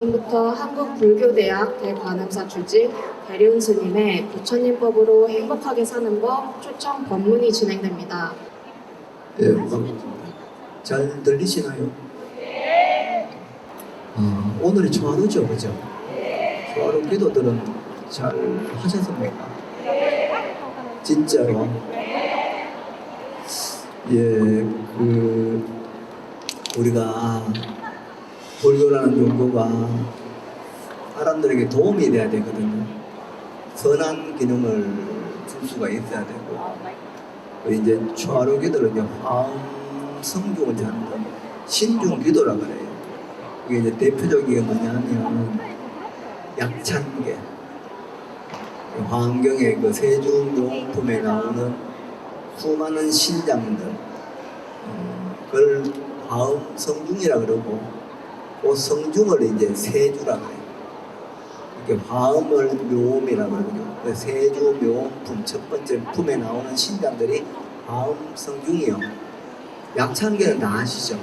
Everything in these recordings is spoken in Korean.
부터 한국불교대학 대관음사 주직 대륜 스님의 부처님법으로 행복하게 사는 법 초청 법문이 진행됩니다. 예, 반갑습니다. 잘 들리시나요? 오늘이 초하루죠, 그죠? 초하루 기도들은 잘 하셨습니까? 진짜로? 예, 우리가 불교라는 종교가 사람들에게 도움이 돼야 되거든요. 선한 기능을 줄 수가 있어야 되고, 이제 초하루 기도를 이제 화음 성중을 하는 신중 기도라 그래요. 이게 이제 대표적인 게 뭐냐면 약찬계, 화엄경의 그 세중용품에 나오는 수많은 신장들, 그걸 화음 성중이라 그러고, 그 성중을 이제 세주라 그래요. 이렇게 화음을 묘음이라 그러죠. 그 세주 묘음품 첫 번째 품에 나오는 신장들이 화음 성중이요. 약찬계는 다 아시죠?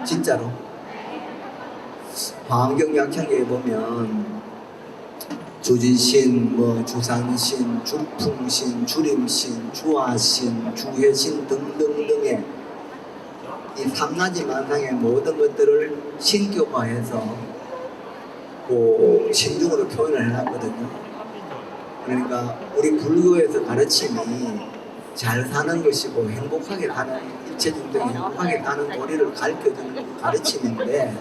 진짜로. 화엄경 약찬계에 보면 주지신, 주산신, 주풍신, 주림신, 주화신, 주회신 등등등의 이 삼라지 만상의 모든 것들을 신격화해서 그 신중으로 표현을 해놨거든요. 그러니까 우리 불교에서 가르침이 잘 사는 것이고 행복하게 사는 일체중생이 행복하게 사는 도리를 가르쳐주는 가르침인데,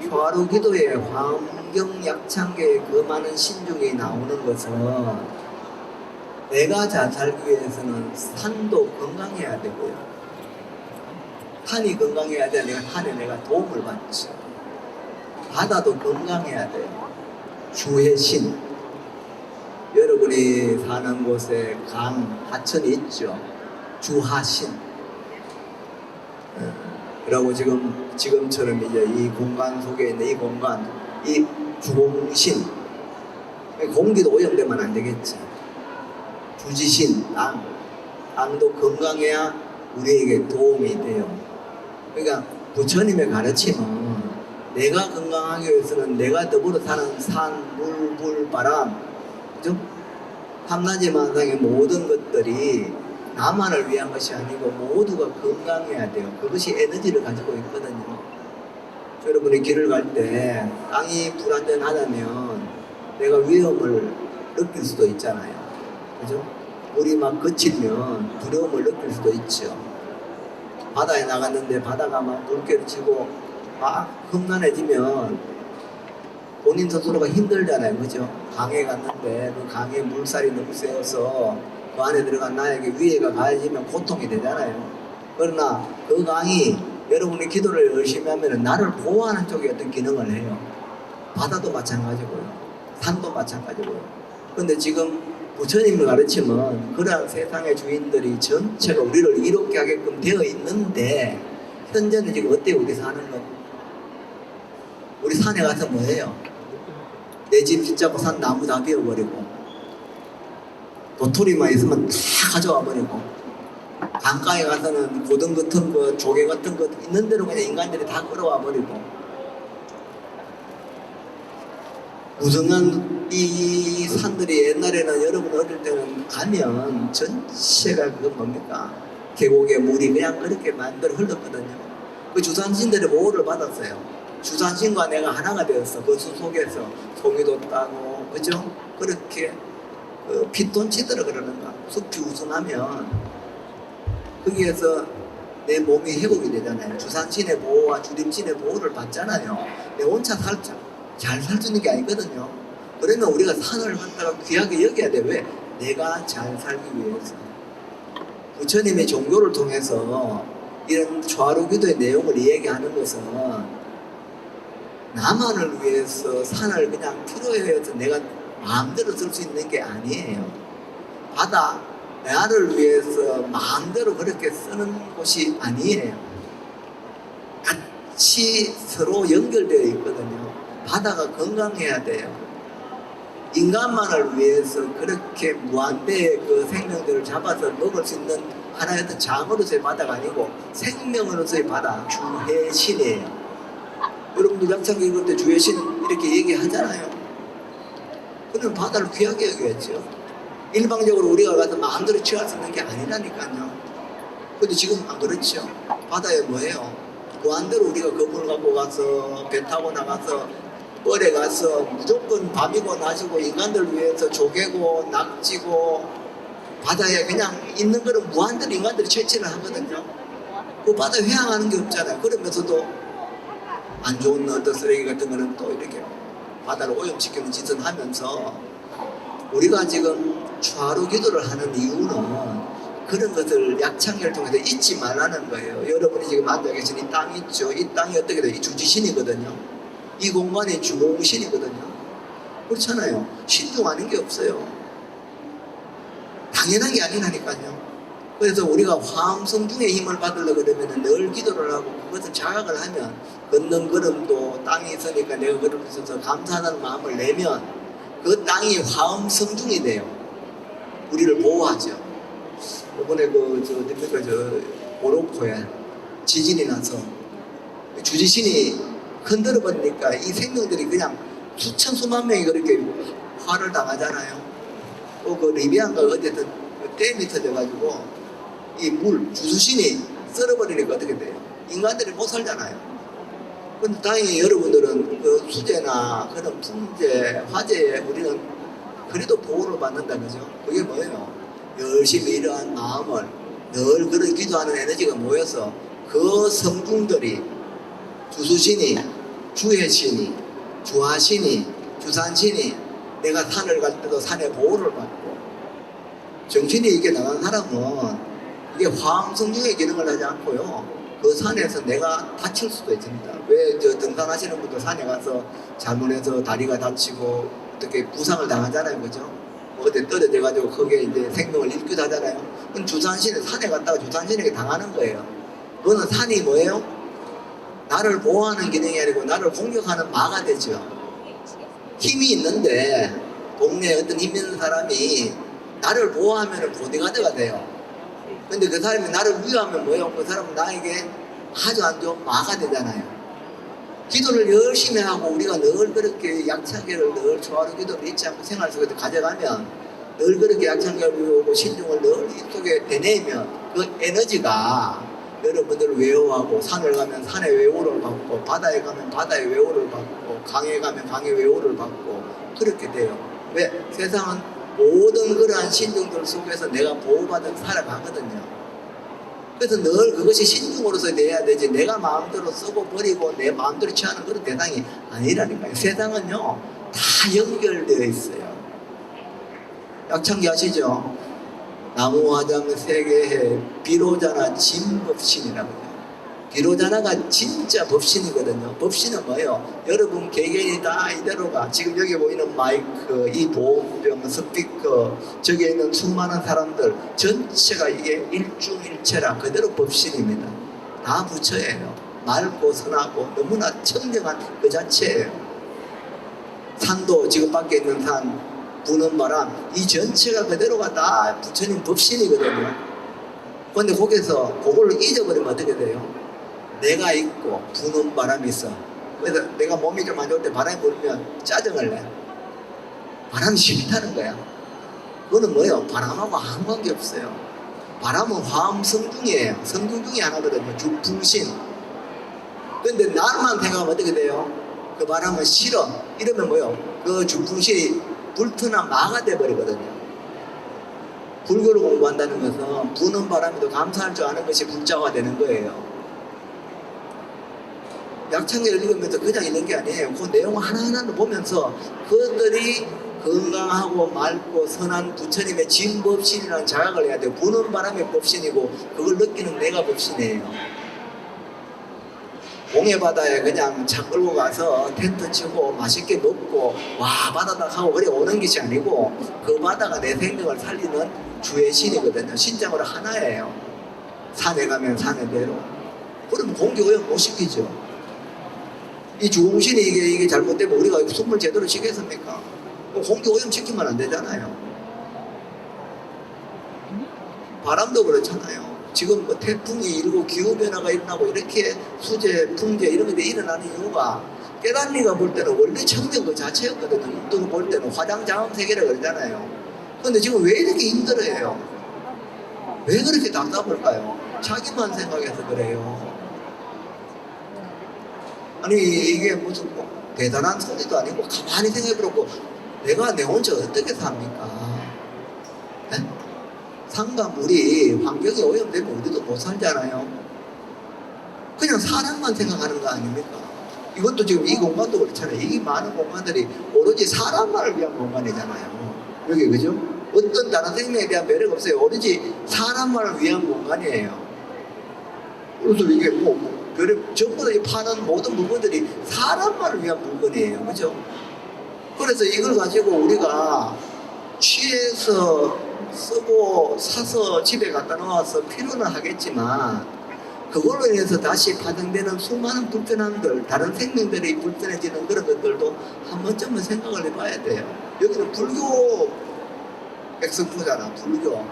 초하루 기도의 화엄경 약찬계의 그 많은 신중이 나오는 것은 내가 잘 살기 위해서는 산도 건강해야 되고요. 산이 건강해야 돼. 산에 내가 도움을 받지. 바다도 건강해야 돼요. 주해신. 여러분이 사는 곳에 강, 하천이 있죠. 주하신. 그리고 지금처럼 이제 이 공간 속에 있는 이 공간, 이 주공신. 공기도 오염되면 안 되겠지. 주지신, 땅. 땅도 건강해야 우리에게 도움이 돼요. 그러니까 부처님의 가르침은 내가 건강하기 위해서는 내가 더불어 사는 산, 물, 불, 바람, 그죠? 삼라지 만상의 모든 것들이 나만을 위한 것이 아니고 모두가 건강해야 돼요. 그것이 에너지를 가지고 있거든요. 여러분이 길을 갈 때 땅이 불안전하다면 내가 위험을 느낄 수도 있잖아요. 그죠? 물이 막 거칠면 두려움을 느낄 수도 있죠. 바다에 나갔는데 바다가 막 물결을 치고 막 험난해지면 본인 스스로가 힘들잖아요. 그죠? 강에 갔는데 그 강에 물살이 너무 세서 그 안에 들어간 나에게 위해가 가해지면 고통이 되잖아요. 그러나 그 강이 여러분이 기도를 열심히 하면 나를 보호하는 쪽에 어떤 기능을 해요. 바다도 마찬가지고요. 산도 마찬가지고요. 그런데 지금 부처님의 가르침은 그러한 세상의 주인들이 전체가 우리를 이롭게 하게끔 되어 있는데, 현재는 지금 어때요? 우리 사는 건? 우리 산에 가서 뭐해요? 내 집 붙잡고 산 나무 다 베어버리고, 도토리만 있으면 다 가져와 버리고, 강가에 가서는 고등 같은 거, 조개 같은 거 있는 대로 그냥 인간들이 다 끌어와 버리고, 무성한 이 산들이 옛날에는 여러분 어릴 때는 가면 전체가 그건 뭡니까? 계곡에 물이 그냥 그렇게 만들어 흘렀거든요. 그 주산신들의 보호를 받았어요. 주산신과 내가 하나가 되었어. 그 수 속에서 송이도 따고, 그죠? 그렇게 핏돈치더라 그러는가. 숲이 우선하면 거기에서 내 몸이 회복이 되잖아요. 주산신의 보호와 주림신의 보호를 받잖아요. 내 혼자 잘 살 수 있는 게 아니거든요. 그러면 우리가 산을 갖다가 귀하게 여겨야 돼. 왜? 내가 잘 살기 위해서. 부처님의 종교를 통해서 이런 초하루 기도의 내용을 이야기하는 것은 나만을 위해서 산을 그냥 필요해서 내가 마음대로 쓸 수 있는 게 아니에요. 바다, 나를 위해서 마음대로 그렇게 쓰는 곳이 아니에요. 같이 서로 연결되어 있거든요. 바다가 건강해야 돼요. 인간만을 위해서 그렇게 무한대의 그 생명들을 잡아서 먹을 수 있는 하나의 어떤 장으로서의 바다가 아니고 생명으로서의 바다, 주해신이에요. 여러분들 약창기 읽을 때 주의 신은 이렇게 얘기하잖아요. 그러면 바다를 귀하게 여겨야죠. 일방적으로 우리가 가서 마음대로 취할 수 있는 게 아니라니까요. 근데 지금 안 그렇죠. 바다에 뭐예요? 무한대로 우리가 건물 갖고 가서 배 타고 나가서 뻘에 가서 무조건 밤이고 낮이고 인간들 위해서 조개고 낙지고 바다에 그냥 있는 거는 무한대로 인간들이 채취를 하거든요. 그 바다에 회항하는 게 없잖아요. 그러면서도 안 좋은 어떤 쓰레기 같은 거는 또 이렇게 바다를 오염시키는 짓을 하면서 우리가 지금 추하로 기도를 하는 이유는 그런 것을 약창기를 통해서 잊지 말라는 거예요. 여러분이 지금 앉아 계신 이 땅이 있죠. 이 땅이 어떻게 돼요? 이 주지신이거든요. 이 공간이 주공신이거든요. 그렇잖아요. 신중하는 게 없어요. 당연한 게 아니라니까요. 그래서 우리가 화엄성중의 힘을 받으려고 그러면 늘 기도를 하고 그것을 자각을 하면 걷는 걸음도 땅이 있으니까 내가 걸음을 써서 감사하는 마음을 내면 그 땅이 화엄성중이 돼요. 우리를 보호하죠. 이번에 모로코에 지진이 나서 주지신이 흔들어 버리니까 이 생명들이 그냥 수천 수만 명이 그렇게 화를 당하잖아요. 또 그 리비안가 어쨌든 댐이 터져가지고 이 물 주수신이 썰어버리니까 어떻게 돼요? 인간들이 못 살잖아요. 근데 다행히 여러분들은 그 수재나 그런 풍재, 화재에 우리는 그래도 보호를 받는다, 그죠? 그게 뭐예요? 열심히 일어난 마음을 늘 그런 기도하는 에너지가 모여서 그 성중들이 주수신이, 주해신이, 주하신이, 주산신이 내가 산을 갈 때도 산의 보호를 받고 정신이 이게 나간 사람은 이게 화엄성중의 기능을 하지 않고요. 그 산에서 내가 다칠 수도 있습니다. 왜 등산하시는 분들 산에 가서 잘못해서 다리가 다치고 어떻게 부상을 당하잖아요, 그죠? 어디 떨어져가지고 거기에 이제 생명을 잃기도 하잖아요. 그럼 주산신은 산에 갔다가 주산신에게 당하는 거예요. 그거는 산이 뭐예요? 나를 보호하는 기능이 아니고 나를 공격하는 마가 되죠. 힘이 있는데 동네에 어떤 힘 있는 사람이 나를 보호하면 보디가드가 돼요. 근데 그 사람이 나를 위하면 뭐예요? 그 사람은 나에게 아주 안 좋은 마가 되잖아요. 기도를 열심히 하고 우리가 늘 그렇게 약창기를 늘 초하루 기도를 잊지 않고 생활 속에서 가져가면 늘 그렇게 약창기를 외우고 신중을 늘 속에 되뇌면 그 에너지가 여러분들 외워하고 산을 가면 산의 외호를 받고 바다에 가면 바다의 외호를 받고 강에 가면 강의 외호를 받고 그렇게 돼요. 왜? 세상은 모든 그러한 신중들 속에서 내가 보호받아 살아가거든요. 그래서 늘 그것이 신중으로서 돼야 되지 내가 마음대로 쓰고 버리고 내 마음대로 취하는 그런 대상이 아니라니까요. 세상은요 다 연결되어 있어요. 약창기 아시죠? 나무화장 세계에 비로자나 진법신이라고요. 비로자나가 진짜 법신이거든요. 법신은 뭐예요? 여러분 개개인이 다 이대로가 지금 여기 보이는 마이크, 이 보호병, 스피커, 저기에 있는 수많은 사람들 전체가 이게 일중일체라 그대로 법신입니다. 다 부처예요. 맑고 선하고 너무나 청정한 그 자체예요. 산도 지금 밖에 있는 산 부는 바람 이 전체가 그대로가 다 부처님 법신이거든요. 그런데 거기서 그걸 잊어버리면 어떻게 돼요? 내가 있고 부는 바람이 있어. 그래서 내가 몸이 좀 안 좋을 때 바람이 불면 짜증을 내. 바람이 싫다는 거야. 그거는 뭐예요? 바람하고 아무 관계 없어요. 바람은 화엄성중이에요. 성중 중에 하나거든요. 주풍신. 그런데 나만 생각하면 어떻게 돼요? 그 바람은 싫어. 이러면 뭐예요? 그 주풍신이 불투나 마가 돼버리거든요. 불교를 공부한다는 것은 부는 바람에도 감사할 줄 아는 것이 불자가 되는 거예요. 약창기를 읽으면서 그냥 읽는 게 아니에요. 그 내용 하나하나를 보면서 그것들이 건강하고 맑고 선한 부처님의 진법신이라는 자각을 해야 돼요. 부는 바람의 법신이고 그걸 느끼는 내가 법신이에요. 공해바다에 그냥 차 끌고 가서 텐트 치고 맛있게 먹고 와 바다다 하고 그래 오는 것이 아니고 그 바다가 내 생명을 살리는 주의 신이거든요. 신장으로 하나예요. 산에 가면 산에대로. 그러면 공기 오염 못 시키죠. 이 주공신이 이게 잘못되면 우리가 숨을 제대로 쉬겠습니까? 공기 오염 시키면 안 되잖아요. 바람도 그렇잖아요. 지금 뭐 태풍이 일고 기후변화가 일어나고 이렇게 수재, 풍재 이런 것들이 일어나는 이유가 깨달리가 볼 때는 원래 청정 그 자체였거든요. 눈뜨고 볼 때는 화장장엄 세계라 그러잖아요. 근데 지금 왜 이렇게 힘들어해요? 왜 그렇게 답답할까요? 자기만 생각해서 그래요. 아니 이게 무슨 뭐 대단한 소리도 아니고 가만히 생각해보고 내가 내 혼자 어떻게 삽니까? 네? 상가물이 환경이 오염되면 우리도 못 살잖아요. 그냥 사람만 생각하는 거 아닙니까? 이것도 지금 이 공간도 그렇잖아요. 이 많은 공간들이 오로지 사람만을 위한 공간이잖아요. 여기 그죠? 어떤 다른 생명에 대한 매력 없어요. 오로지 사람만을 위한 공간이에요. 그래서 이게 전부 다 파는 모든 물건들이 사람만을 위한 물건이에요. 그죠? 그래서 이걸 가지고 우리가 취해서 쓰고 사서 집에 갖다 놓아서 필요는 하겠지만 그걸로 인해서 다시 발생되는 수많은 불편함들, 다른 생명들이 불편해지는 그런 것들도 한 번쯤은 생각을 해봐야 돼요. 여기는 불교 엑스포잖아, 불교.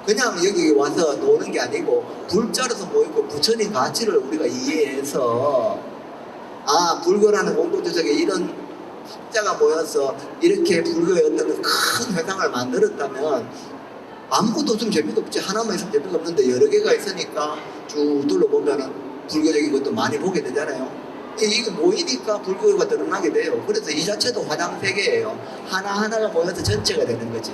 그냥 여기 와서 노는 게 아니고 불자로서 모이고 부처님 가치를 우리가 이해해서 아, 불교라는 공동체적에 이런 학자가 모여서 이렇게 불교의 어떤 큰 회상을 만들었다면 아무것도 없으면 재미가 없지. 하나만 있으면 재미가 없는데 여러 개가 있으니까 쭉 둘러보면은 불교적인 것도 많이 보게 되잖아요. 이게 모이니까 불교가 드러나게 돼요. 그래서 이 자체도 화장세계예요. 하나하나가 모여서 전체가 되는 거지.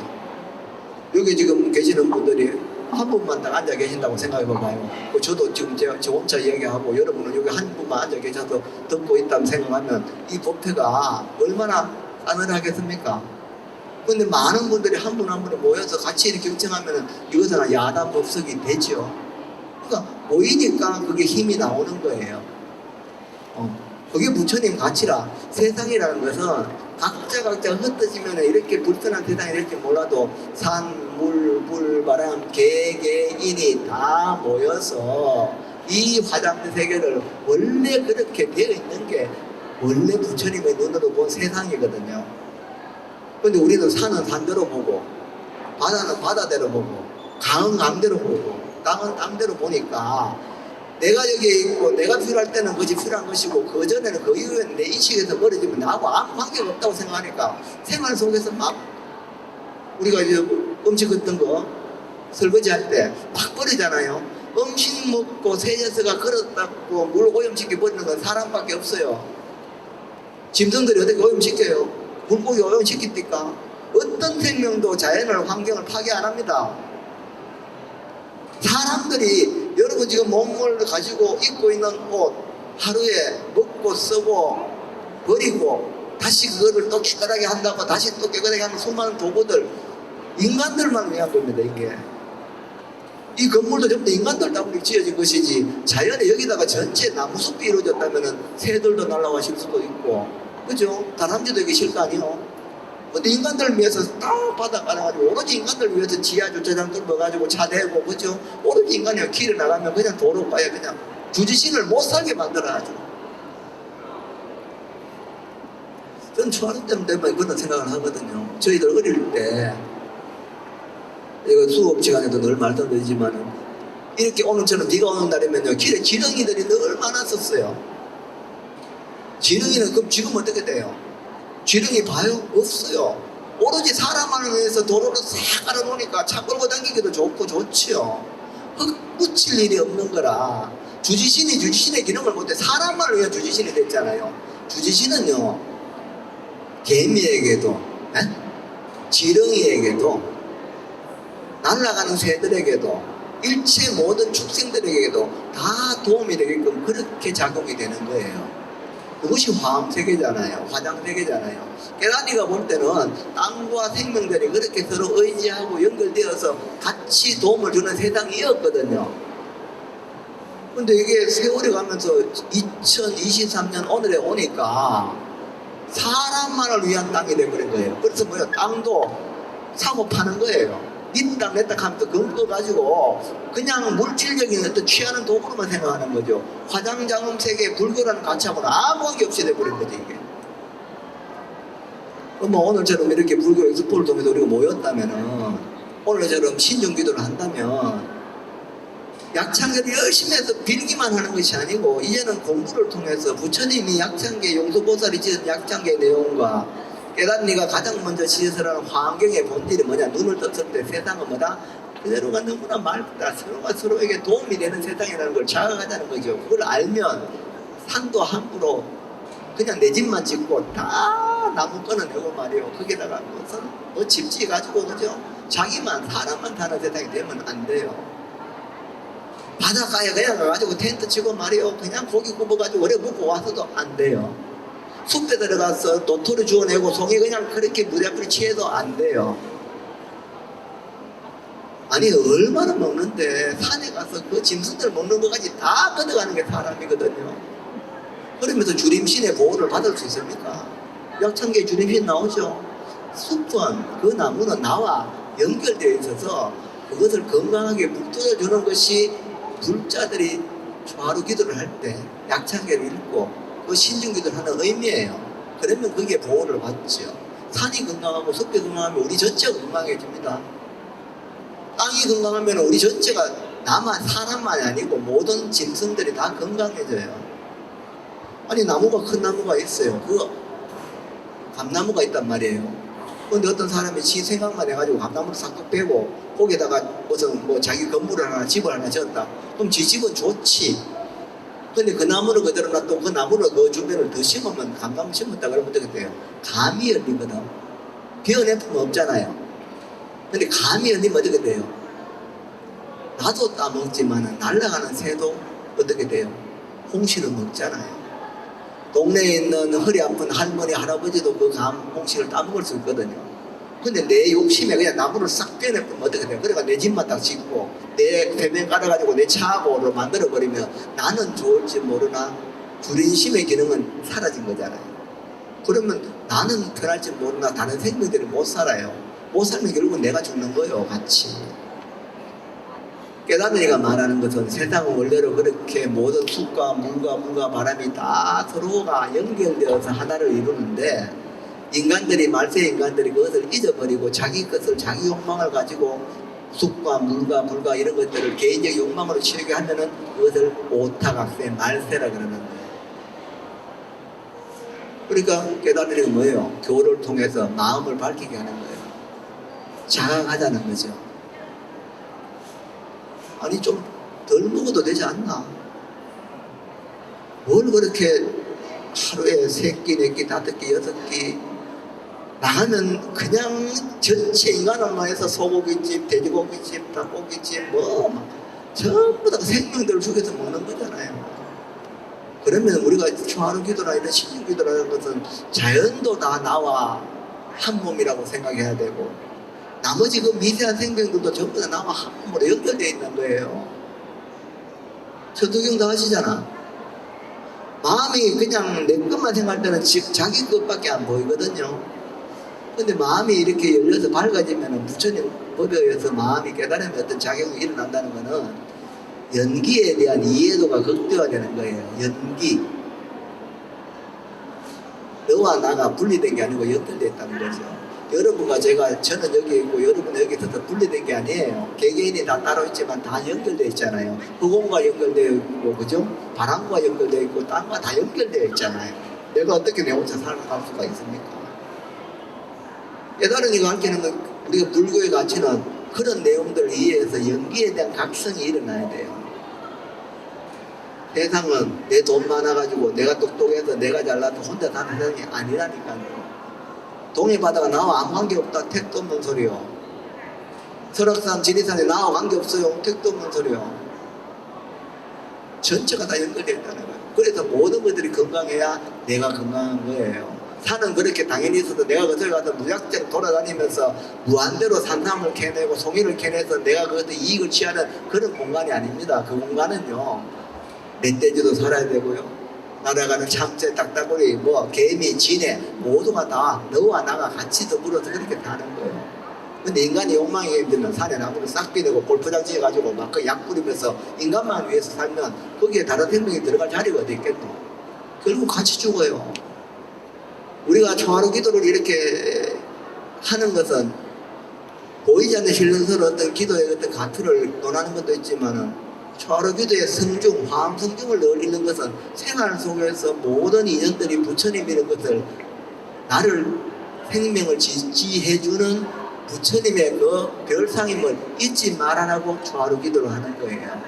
여기 지금 계시는 분들이 한 분만 딱 앉아 계신다고 생각해 봐봐요. 저도 지금 저 혼자 이야기하고 여러분은 여기 한 분만 앉아 계셔서 듣고 있다고 생각하면 이 법회가 얼마나 싸늘하겠습니까? 근데 많은 분들이 한 분 한 분이 모여서 같이 이렇게 경청하면 이것은 야단 법석이 되죠. 그러니까 모이니까 그게 힘이 나오는 거예요. 그게 부처님 가치라. 세상이라는 것은 각자가 흩어지면 이렇게 불편한 세상이 이렇게 몰라도 산, 물, 불, 바람, 개개인이 다 모여서 이 화장대 세계를 원래 그렇게 되어 있는 게 원래 부처님의 눈으로 본 세상이거든요. 근데 우리는 산은 산대로 보고 바다는 바다대로 보고 강은 강대로 보고 땅은 땅대로 보니까 내가 여기에 있고 내가 필요할 때는 그것이 필요한 것이고 그 전에는 그 이후에는 내 인식에서 멀어지면 나하고 아무 관계가 없다고 생각하니까 생활 속에서 막 우리가 이제 음식 같은 거 설거지 할 때 막 버리잖아요. 음식 먹고 세제서가 그릇 닦고 물 오염시켜 버리는 건 사람밖에 없어요. 짐승들이 어떻게 오염시켜요? 물고기 오염시킵니까? 어떤 생명도 자연을 환경을 파괴 안 합니다. 사람들이 여러분 지금 몸을 가지고 입고 있는 옷 하루에 먹고 쓰고 버리고 다시 그거를 또 깨끗하게 한다고 다시 또 깨끗하게 하는 수많은 도구들 인간들만 위한 겁니다. 이게 이 건물도 전부 인간들 때문에 지어진 것이지 자연에 여기다가 전체 나무숲이 이루어졌다면 새들도 날아가실 수도 있고 그죠? 다람쥐도 여기 쉴 거 아니에요? 근데 인간들을 위해서 딱 바닥 깔아가지고 오로지 인간들을 위해서 지하 주차장 뚫어가지고 차 대고 그죠? 오로지 인간이 길을 나가면 그냥 도로가에 그냥 주지신을 못 살게 만들어야죠. 저는 초하루 때문에 그런 생각을 하거든요. 저희들 어릴 때 이거 수업 시간에도 늘 말씀드리지만은 이렇게 오늘처럼 비가 오는 날이면요 길에 지렁이들이 늘 많았었어요. 지렁이는 그럼 지금 어떻게 돼요? 지렁이 봐요? 없어요. 오로지 사람만을 위해서 도로를 싹 깔아놓으니까 차 끌고 다니기도 좋고 좋지요. 흙 묻힐 일이 없는 거라 주지신이 주지신의 기능을 못해 사람만을 위해 주지신이 됐잖아요. 주지신은요 개미에게도 지렁이에게도 날아가는 새들에게도 일체 모든 축생들에게도 다 도움이 되게끔 그렇게 작용이 되는 거예요. 그것이 화엄세계잖아요. 화장세계잖아요. 깨달이가 볼 때는 땅과 생명들이 그렇게 서로 의지하고 연결되어서 같이 도움을 주는 세상이었거든요. 근데 이게 세월이 가면서 2023년 오늘에 오니까 사람만을 위한 땅이 돼버린 거예요. 그래서 뭐예요? 땅도 사고 파는 거예요. 니 땅 내 땅 하면서 금고 가지고 그냥 물질적인 어떤 취하는 도구로만 생각하는 거죠. 화장장음 세계 불교라는 가치하고는 아무 관계 없이 돼버린 거지 이게. 뭐 오늘처럼 이렇게 불교 엑스포를 통해서 우리가 모였다면은 오늘처럼 신정기도를 한다면 약창계를 열심히 해서 빌기만 하는 것이 아니고 이제는 공부를 통해서 부처님이 약창계 용서보살이 지은 약창계 내용과 깨닫니가 가장 먼저 시설하는 환경의 본질이 뭐냐, 눈을 떴을 때 세상은 뭐다? 그대로가 너무나 맑다, 서로가 서로에게 도움이 되는 세상이라는 걸 자각하자는 거죠. 그걸 알면 산도 함부로 그냥 내 집만 짓고 다 나무 끊어내고 말이요, 거기다가 무슨 뭐 집지 가지고 그죠, 자기만 사람만 사는 세상이 되면 안 돼요. 바닷가에 그냥 가가지고 텐트 치고 말이요, 그냥 고기 굽어가지고 오래 먹고 와서도 안 돼요. 숲에 들어가서 도토리 주워내고 송이 그냥 그렇게 무대앞에 취해도 안 돼요. 아니 얼마나 먹는데 산에 가서 그 짐승들 먹는 것까지 다 걷어가는 게 사람이거든요. 그러면서 주림신의 보호를 받을 수 있습니까? 약창계 주림신 나오죠. 숲은 그 나무는 나와 연결되어 있어서 그것을 건강하게 물들여 주는 것이 불자들이 좌루 기도를 할 때 약창계를 읽고 그 신중 기도를 하는 의미예요. 그러면 그게 보호를 받죠. 산이 건강하고 숲이 건강하면 우리 전체가 건강해집니다. 땅이 건강하면 우리 전체가 나만 사람만이 아니고 모든 짐승들이 다 건강해져요. 아니 나무가 큰 나무가 있어요. 그 감나무가 있단 말이에요. 근데 어떤 사람이 지 생각만 해가지고 감나무를 싹둑 빼고 거기에다가 무슨 뭐 자기 건물을 하나 집을 하나 지었다. 그럼 지 집은 좋지. 근데 그 나무를 그대로 놔두고 그 나무를 그 주변을 더 심으면 감나무 심었다 그러면 어떻게 돼요? 감이 열리거든. 비어내품은 없잖아요. 근데 감이 열리면 어떻게 돼요? 나도 따먹지만 날아가는 새도 어떻게 돼요? 홍시를 먹잖아요. 동네에 있는 허리 아픈 할머니 할아버지도 그 홍시를 따먹을 수 있거든요. 근데 내 욕심에 그냥 나무를 싹 빼내면 어떻게 돼요? 그러니까 내 집만 딱 짓고 내 배면 깔아가지고 내 차하고로 만들어버리면 나는 좋을지 모르나 주린심의 기능은 사라진 거잖아요. 그러면 나는 편할지 모르나 다른 생명들이 못 살아요. 못 살면 결국은 내가 죽는 거예요, 같이. 깨닫으니가 말하는 것은 세상은 원래로 그렇게 모든 숲과 물과 바람이 다 서로가 연결되어서 하나를 이루는데 인간들이 말세 인간들이 그것을 잊어버리고 자기 것을 자기 욕망을 가지고 숲과 물과 이런 것들을 개인적 욕망으로 채우게 하면은 그것을 오타각세 말세라 그러는데, 그러니까 깨닫으니가 뭐예요? 교를 통해서 마음을 밝히게 하는 거예요. 자각하자는 거죠. 아니 좀 덜 먹어도 되지 않나? 뭘 그렇게 하루에 3끼, 4끼, 5끼, 6끼 나가면 그냥 전체 인간을만 해서 소고기집, 돼지고기집, 닭고기집 뭐 전부 다 생명들을 죽여서 먹는 거잖아요. 그러면 우리가 초하루 기도나 이런 신중 기도라는 것은 자연도 다 나와 한 몸이라고 생각해야 되고 나머지 그 미세한 생명들도 전부 다 나와 한 몸으로 연결되어 있는 거예요. 천도경 다 하시잖아. 마음이 그냥 내 것만 생각할 때는 자기 것밖에 안 보이거든요. 근데 마음이 이렇게 열려서 밝아지면 부처님 법에 의해서 마음이 깨달으면 어떤 작용이 일어난다는 것은 연기에 대한 이해도가 극대화되는 거예요. 연기. 너와 나가 분리된 게 아니고 연결되어 있다는 거죠. 여러분과 저는 여기 있고 여러분은 여기 있어서 분리된 게 아니에요. 개개인이 다 따로 있지만 다 연결되어 있잖아요. 흑원과 연결되어 있고, 그죠? 바람과 연결되어 있고, 땅과 다 연결되어 있잖아요. 내가 어떻게 내 혼자 살아갈 수가 있습니까? 깨달으니까 가르치는 건 우리가 불교의 가치는 그런 내용들을 이해해서 연기에 대한 각성이 일어나야 돼요. 세상은 내 돈 많아가지고 내가 똑똑해서 내가 잘나서 혼자 사는 세상이 아니라니까요. 동해 바다가 나와 아무 관계없다. 택도 없는 소리요. 설악산 지리산에 나와 관계없어요. 택도 없는 소리요. 전체가 다 연결되어 있다는 거예요. 그래서 모든 것들이 건강해야 내가 건강한 거예요. 산은 그렇게 당연히 있어도 내가 그쪽에 가서 무작정 돌아다니면서 무한대로 산삼을 캐내고 송이를 캐내서 내가 그것도 이익을 취하는 그런 공간이 아닙니다. 그 공간은요, 멧돼지도 살아야 되고요, 날아가는 참새, 딱따구리, 뭐 개미, 지네 모두가 다 너와 나가 같이 더불어서 그렇게 사는 거예요. 근데 인간이 욕망이 힘들면 산에 나무를 싹 비내고 골프장 지어가지고 막 그 약 뿌리면서 인간만 위해서 살면 거기에 다른 생명이 들어갈 자리가 어디 있겠노? 결국 같이 죽어요. 우리가 초하루 기도를 이렇게 하는 것은 보이지 않는 신령스러운 어떤 기도의 어떤 가투를 논하는 것도 있지만은 초하루기도의 성중, 화엄성중을 늘 읽는 것은 생활 속에서 모든 인연들이 부처님이라는 것을 나를 생명을 지지해주는 부처님의 그 별상임을 잊지 말아라고 초하루기도를 하는 거예요.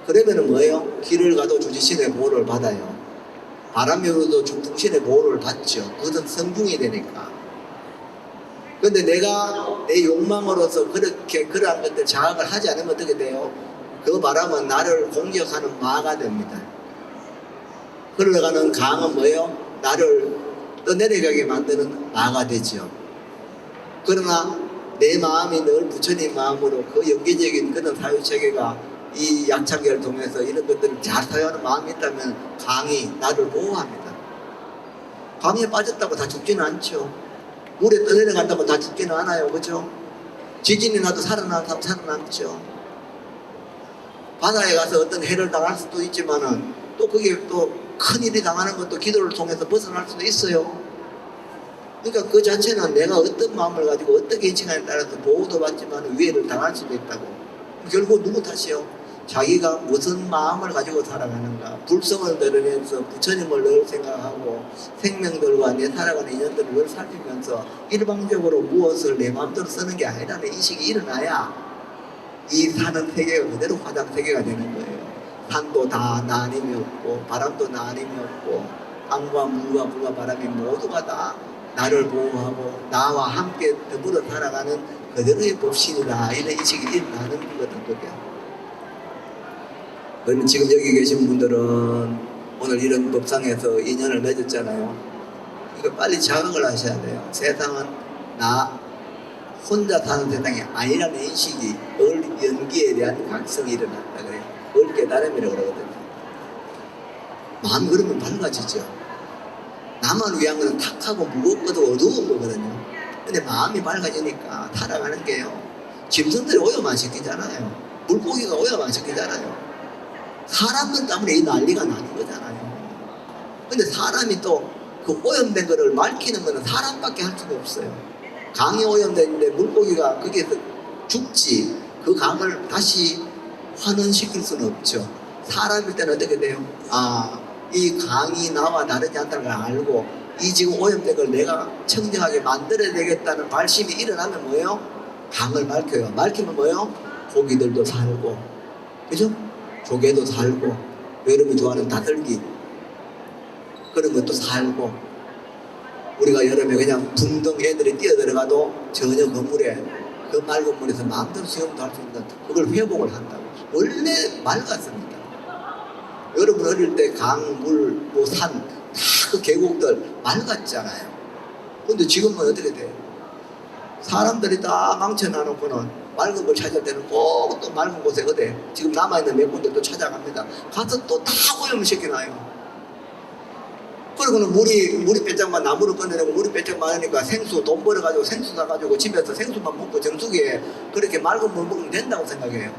그러면은 뭐예요? 길을 가도 주지신의 보호를 받아요. 바람이 불어도 중풍신의 보호를 받죠. 그것은 성중이 되니까. 근데 내가 내 욕망으로서 그렇게 그러한 것들 자각을 하지 않으면 어떻게 돼요? 그 바람은 나를 공격하는 마가 됩니다. 흘러가는 강은 뭐예요? 나를 떠내려가게 만드는 마가 되죠. 그러나 내 마음이 늘 부처님 마음으로 그 연계적인 그런 사유체계가 이 약창계를 통해서 이런 것들을 잘 사용하는 마음이 있다면 강이 나를 보호합니다. 강에 빠졌다고 다 죽지는 않죠. 물에 떠내려간다고 다 죽지는 않아요. 그죠? 지진이 나도 살아나는 사람 살아남죠. 바다에 가서 어떤 해를 당할 수도 있지만은 또 그게 또 큰일이 당하는 것도 기도를 통해서 벗어날 수도 있어요. 그러니까 그 자체는 내가 어떤 마음을 가지고 어떻게 인칭하에 따라서 보호도 받지만 위해를 당할 수도 있다고. 결국 누구 탓이요? 자기가 무슨 마음을 가지고 살아가는가. 불성을 드러내면서 부처님을 늘 생각하고 생명들과 내 살아가는 인연들을 늘 살피면서 일방적으로 무엇을 내 마음대로 쓰는 게 아니라는 인식이 일어나야 이 사는 세계가 그대로 화장 세계가 되는 거예요. 산도 다 나 아님이 없고 바람도 나 아님이 없고 땅과 물과 불과 바람이 모두가 다 나를 보호하고 나와 함께 더불어 살아가는 그대로의 법신이다. 이런 인식이 일어나는 거거든요. 그러면 지금 여기 계신 분들은 오늘 이런 법상에서 인연을 맺었잖아요. 이거 빨리 자각을 하셔야 돼요. 세상은 나 혼자 사는 세상이 아니라는 인식이 연기에 대한 각성이 일어났다 그래요. 깨달음이라고 그러거든요. 마음 그러면 밝아지죠. 나만 위한 거는 탁하고 무겁고도 어두운 거거든요. 근데 마음이 밝아지니까 살아가는 게요. 짐승들이 오염 안 시키잖아요. 물고기가 오염 안 시키잖아요. 사람들 때문에 이 난리가 나는 거잖아요. 근데 사람이 또 그 오염된 거를 맑히는 거는 사람밖에 할 수가 없어요. 강이 오염됐는데 물고기가 거기에서 죽지 그 강을 다시 환원시킬 수는 없죠. 사람일 때는 어떻게 돼요? 이 강이 나와 다르지 않다는 걸 알고 이 지금 오염된 걸 내가 청정하게 만들어야 되겠다는 발심이 일어나면 뭐예요? 강을 맑혀요. 맑히면 뭐예요? 고기들도 살고, 그죠? 조개도 살고, 여러분이 좋아하는 다슬기 그런 것도 살고, 우리가 여름에 그냥 붕덩 애들이 뛰어들어가도 전혀 건물에 그 맑은 물에서 마음대로 수영도 할 수 있는 그걸 회복을 한다고. 원래 맑았습니다. 여러분 어릴 때 강, 물, 뭐 산, 다 그 계곡들 맑았잖아요. 근데 지금은 어떻게 돼요? 사람들이 다 망쳐놔놓고는 맑은 걸 찾을 때는 꼭 또 맑은 곳에 어디 지금 남아있는 몇 군데 또 찾아갑니다. 가서 또 다 오염을 시켜놔요. 그리고는 물이 빼짝만 나무를 꺼내내고 물이 빼짝 많으니까 생수 돈 벌어가지고 생수 사가지고 집에서 생수만 먹고 정수기에 그렇게 맑은 물 먹으면 된다고 생각해요.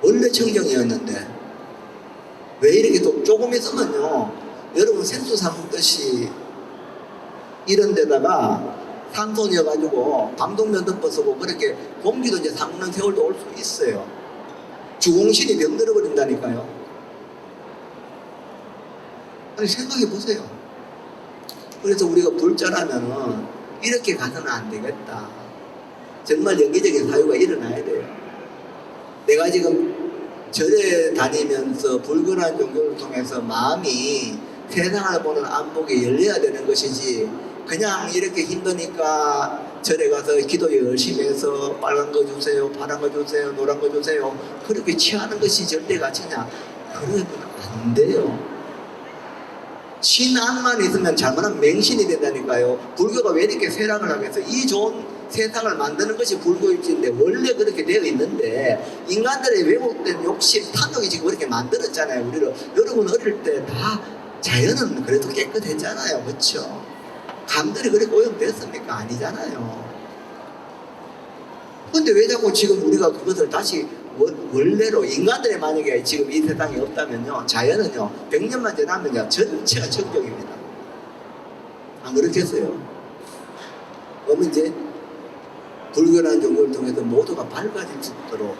원래 청정이었는데 왜 이렇게 또 조금 있으면요, 여러분 생수 사 먹듯이 이런 데다가 산소 넣어가지고 방독면 덮어쓰고 그렇게 공기도 이제 사 먹는 세월도 올 수 있어요. 주공신이 병들어 버린다니까요. 아니 생각해 보세요. 그래서 우리가 불자라면은 이렇게 가서는 안 되겠다. 정말 연기적인 사유가 일어나야 돼요. 내가 지금 절에 다니면서 불교라는 종교를 통해서 마음이 세상을 보는 안목이 열려야 되는 것이지, 그냥 이렇게 힘드니까 절에 가서 기도 열심히 해서 빨간 거 주세요, 파란 거 주세요, 노란 거 주세요, 그렇게 취하는 것이 절대 가치냐? 그러면 안 돼요. 신앙만 있으면 잘못하면 맹신이 된다니까요. 불교가 왜 이렇게 쇠락을 하겠어요? 이 좋은 세상을 만드는 것이 불교일지인데 원래 그렇게 되어 있는데 인간들의 왜곡된 욕심, 탐욕이 지금 그렇게 만들었잖아요. 우리를. 여러분 어릴 때 다 자연은 그래도 깨끗했잖아요. 그렇죠? 감들이 그렇게 오염됐습니까? 아니잖아요. 근데 왜 자꾸 지금 우리가 그것을 다시 원래로, 인간들이 만약에 지금 이 세상에 없다면요, 자연은요 100년만 지나면요 전체가 청정입니다. 안 그렇겠어요? 그러면 이제 불교라는 종교를 통해서 모두가 밝아질 수 있도록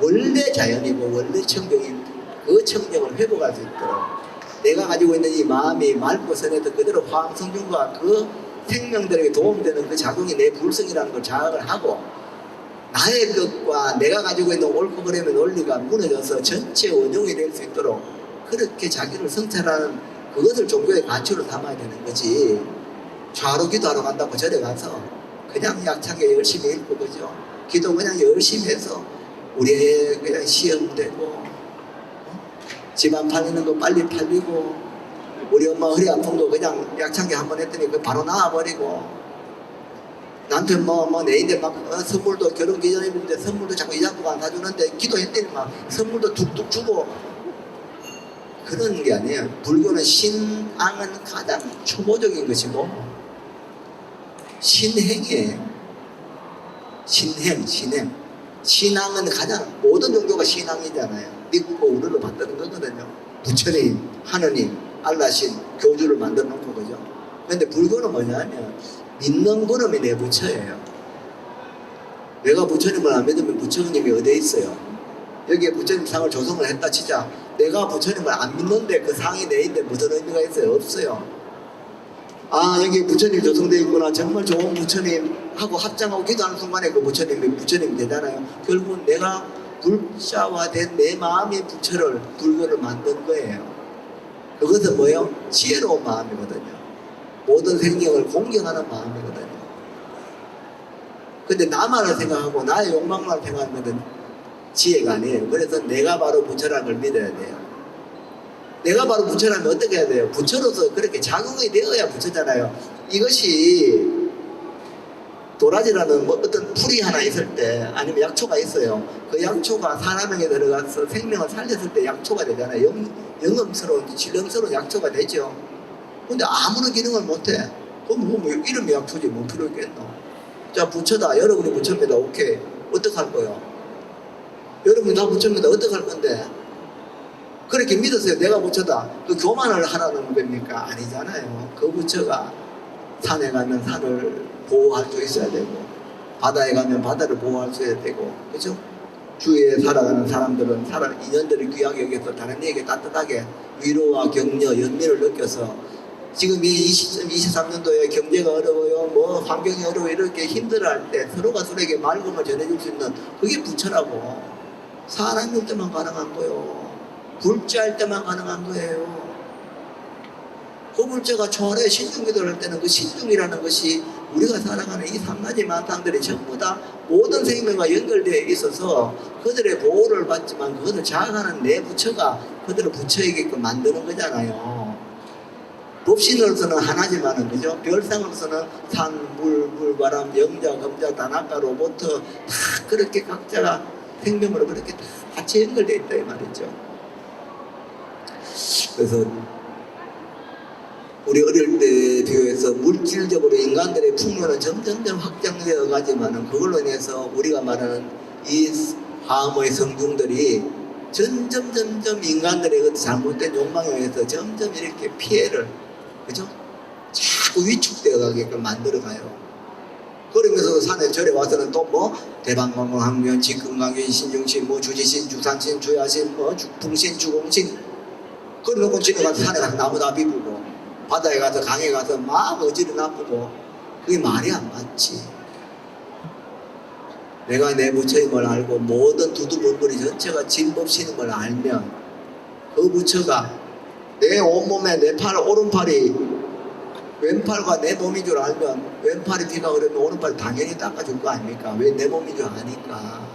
원래 자연이고 원래 청정인 그 청정을 회복할 수 있도록 내가 가지고 있는 이 마음이 맑고 선해도 그대로 화학성분과 그 생명들에게 도움되는 그 작용이 내 불성이라는 걸 자각을 하고 나의 것과 내가 가지고 있는 옳고 그름의 논리가 무너져서 전체 원흉이 될 수 있도록 그렇게 자기를 성찰하는 그것을 종교의 가치로 삼아야 되는 거지. 좌로 기도하러 간다고 절에 가서 그냥 약하게 열심히 읽고 그죠. 기도 그냥 열심히 해서 우리 그냥 시험 되고 집안 팔리는 거 빨리 팔리고 우리 엄마 허리 아픈 거 그냥 약하게 한번 했더니 그 바로 나아버리고 남편 내 인데 막 선물도 결혼 기념일인데 선물도 자꾸 이자부가 안 사주는데 기도했더니 막 선물도 툭툭 주고 그런 게 아니에요. 불교는 신앙은 가장 초보적인 것이고 신행이에요. 신행. 신앙은 가장 모든 종교가 신앙이잖아요. 믿고 우르르 받드는 거거든요. 부처님, 하느님, 알라신, 교주를 만들어 놓고 그죠. 근데 불교는 뭐냐면 믿는 그놈이 내 부처예요. 내가 부처님을 안 믿으면 부처님이 어디에 있어요? 여기에 부처님 상을 조성을 했다 치자 내가 부처님을 안 믿는데 그 상이 내인데 무슨 의미가 있어요? 없어요. 아 여기 부처님 조성되어 있구나 정말 좋은 부처님 하고 합장하고 기도하는 순간에 그 부처님이 되잖아요. 결국은 내가 불자화된 내 마음의 부처를 불교를 만든 거예요. 그것은 뭐예요? 지혜로운 마음이거든요. 모든 생명을 공경하는 마음이거든요. 근데 나만을 생각하고 나의 욕망만 생각하는 것은 지혜가 아니에요. 그래서 내가 바로 부처라는 걸 믿어야 돼요. 내가 바로 부처라면 어떻게 해야 돼요? 부처로서 그렇게 작용이 되어야 부처잖아요. 이것이 도라지라는 뭐 어떤 풀이 하나 있을 때 아니면 약초가 있어요. 그 약초가 사람에게 들어가서 생명을 살렸을 때 약초가 되잖아요. 영음스러운 질염스러운 약초가 되죠. 근데 아무런 기능을 못해. 그럼 뭐 이름이 약초지 뭐 필요 있겠노. 자 부처다. 여러분이 부처입니다. 오케이. 어떡할 거요? 여러분이 다 부처입니다. 어떡할 건데? 그렇게 믿었어요. 내가 부처다. 그 교만을 하라는 겁니까? 아니잖아요. 그 부처가 산에 가면 산을 보호할 수 있어야 되고 바다에 가면 바다를 보호할 수 있어야 되고 그죠? 주위에 살아가는 사람들은 인연들을 귀하게 여겨서 다른 이에게 따뜻하게 위로와 격려, 연민을 느껴서 지금 이 23년도에 경제가 어려워요, 뭐 환경이 어려워 이렇게 힘들어할 때 서로가 서로에게 맑음을 전해줄 수 있는 그게 부처라고. 사람일 때만 가능한 거요. 불자할 때만 가능한 거예요. 그 불자가 초월해 신중기도를 할 때는 그 신중이라는 것이 우리가 살아가는 이 3가지 만상들이 전부 다 모든 생명과 연결되어 있어서 그들의 보호를 받지만 그것을 자각하는 내 부처가 그들을 부처에게끔 만드는 거잖아요. 법신으로서는 하나지만은 그죠? 별상으로서는 산, 물, 바람, 영자, 검자, 단아까, 로봇 다 그렇게 각자가 생명으로 그렇게 다 같이 연결되어 있다 이 말이죠. 그래서 우리 어릴 때 비교해서 물질적으로 인간들의 풍요는 점점점 확장되어 가지만은 그걸로 인해서 우리가 말하는 이 화음의 성중들이 점점 인간들의 그 잘못된 욕망에 의해서 점점 이렇게 피해를 그죠? 자꾸 위축되어 가게끔 만들어가요. 그러면서 산에 절에 와서는 또 뭐 대방광광학면, 직금강신, 신중신, 뭐 주지신, 주산신, 주야신, 뭐 풍신, 주공신 그러놓고 집에 가서 산에 가서 나무 다 비비고 바다에 가서 강에 가서 막 어지러 나쁘고 그게 말이 안 맞지. 내가 내 부처임을 알고 모든 두두물물이 전체가 진법신임을 알면 그 부처가 내 온몸에 내 팔 오른팔이 왼팔과 내 몸인 줄 알면 왼팔이 비가 흐르면 오른팔 당연히 닦아줄 거 아닙니까? 왜 내 몸인 줄 아니까.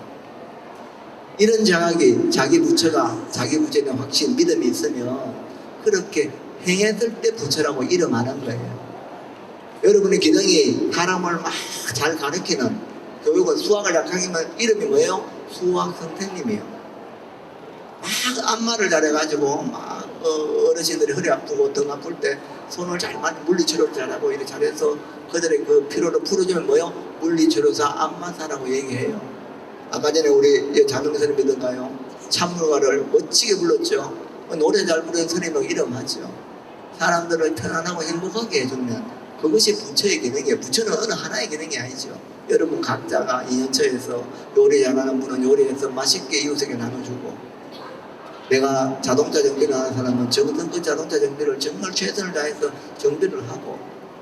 이런 자각이 자기 부처가 자기 부처에 대한 확신 믿음이 있으면 그렇게 행했을 때 부처라고 이름하는 거예요. 여러분의 기능이 사람을 막 잘 가르치는 교육은 수학을 약하기만 이름이 뭐예요? 수학 선생님이에요. 막 안마를 잘해가지고 막 어르신들이 허리 아프고 등 아플 때 손을 잘 맞는 물리치료를 잘하고 이렇게 잘해서 그들의 그 피로를 풀어주면 뭐예요? 물리치료사 안마사라고 얘기해요. 아까 전에 우리 장흥 선생님이던가요? 찬물가를 멋지게 불렀죠. 노래 잘 부르는 선생님을 이름하죠. 사람들을 편안하고 행복하게 해주면 그것이 부처의 기능이에요. 부처는 어느 하나의 기능이 아니죠. 여러분 각자가 인연처에서 요리 잘하는 분은 요리해서 맛있게 이웃에게 나눠주고, 내가 자동차 정비를 하는 사람은 그 자동차 정비를 정말 최선을 다해서 정비를 하고,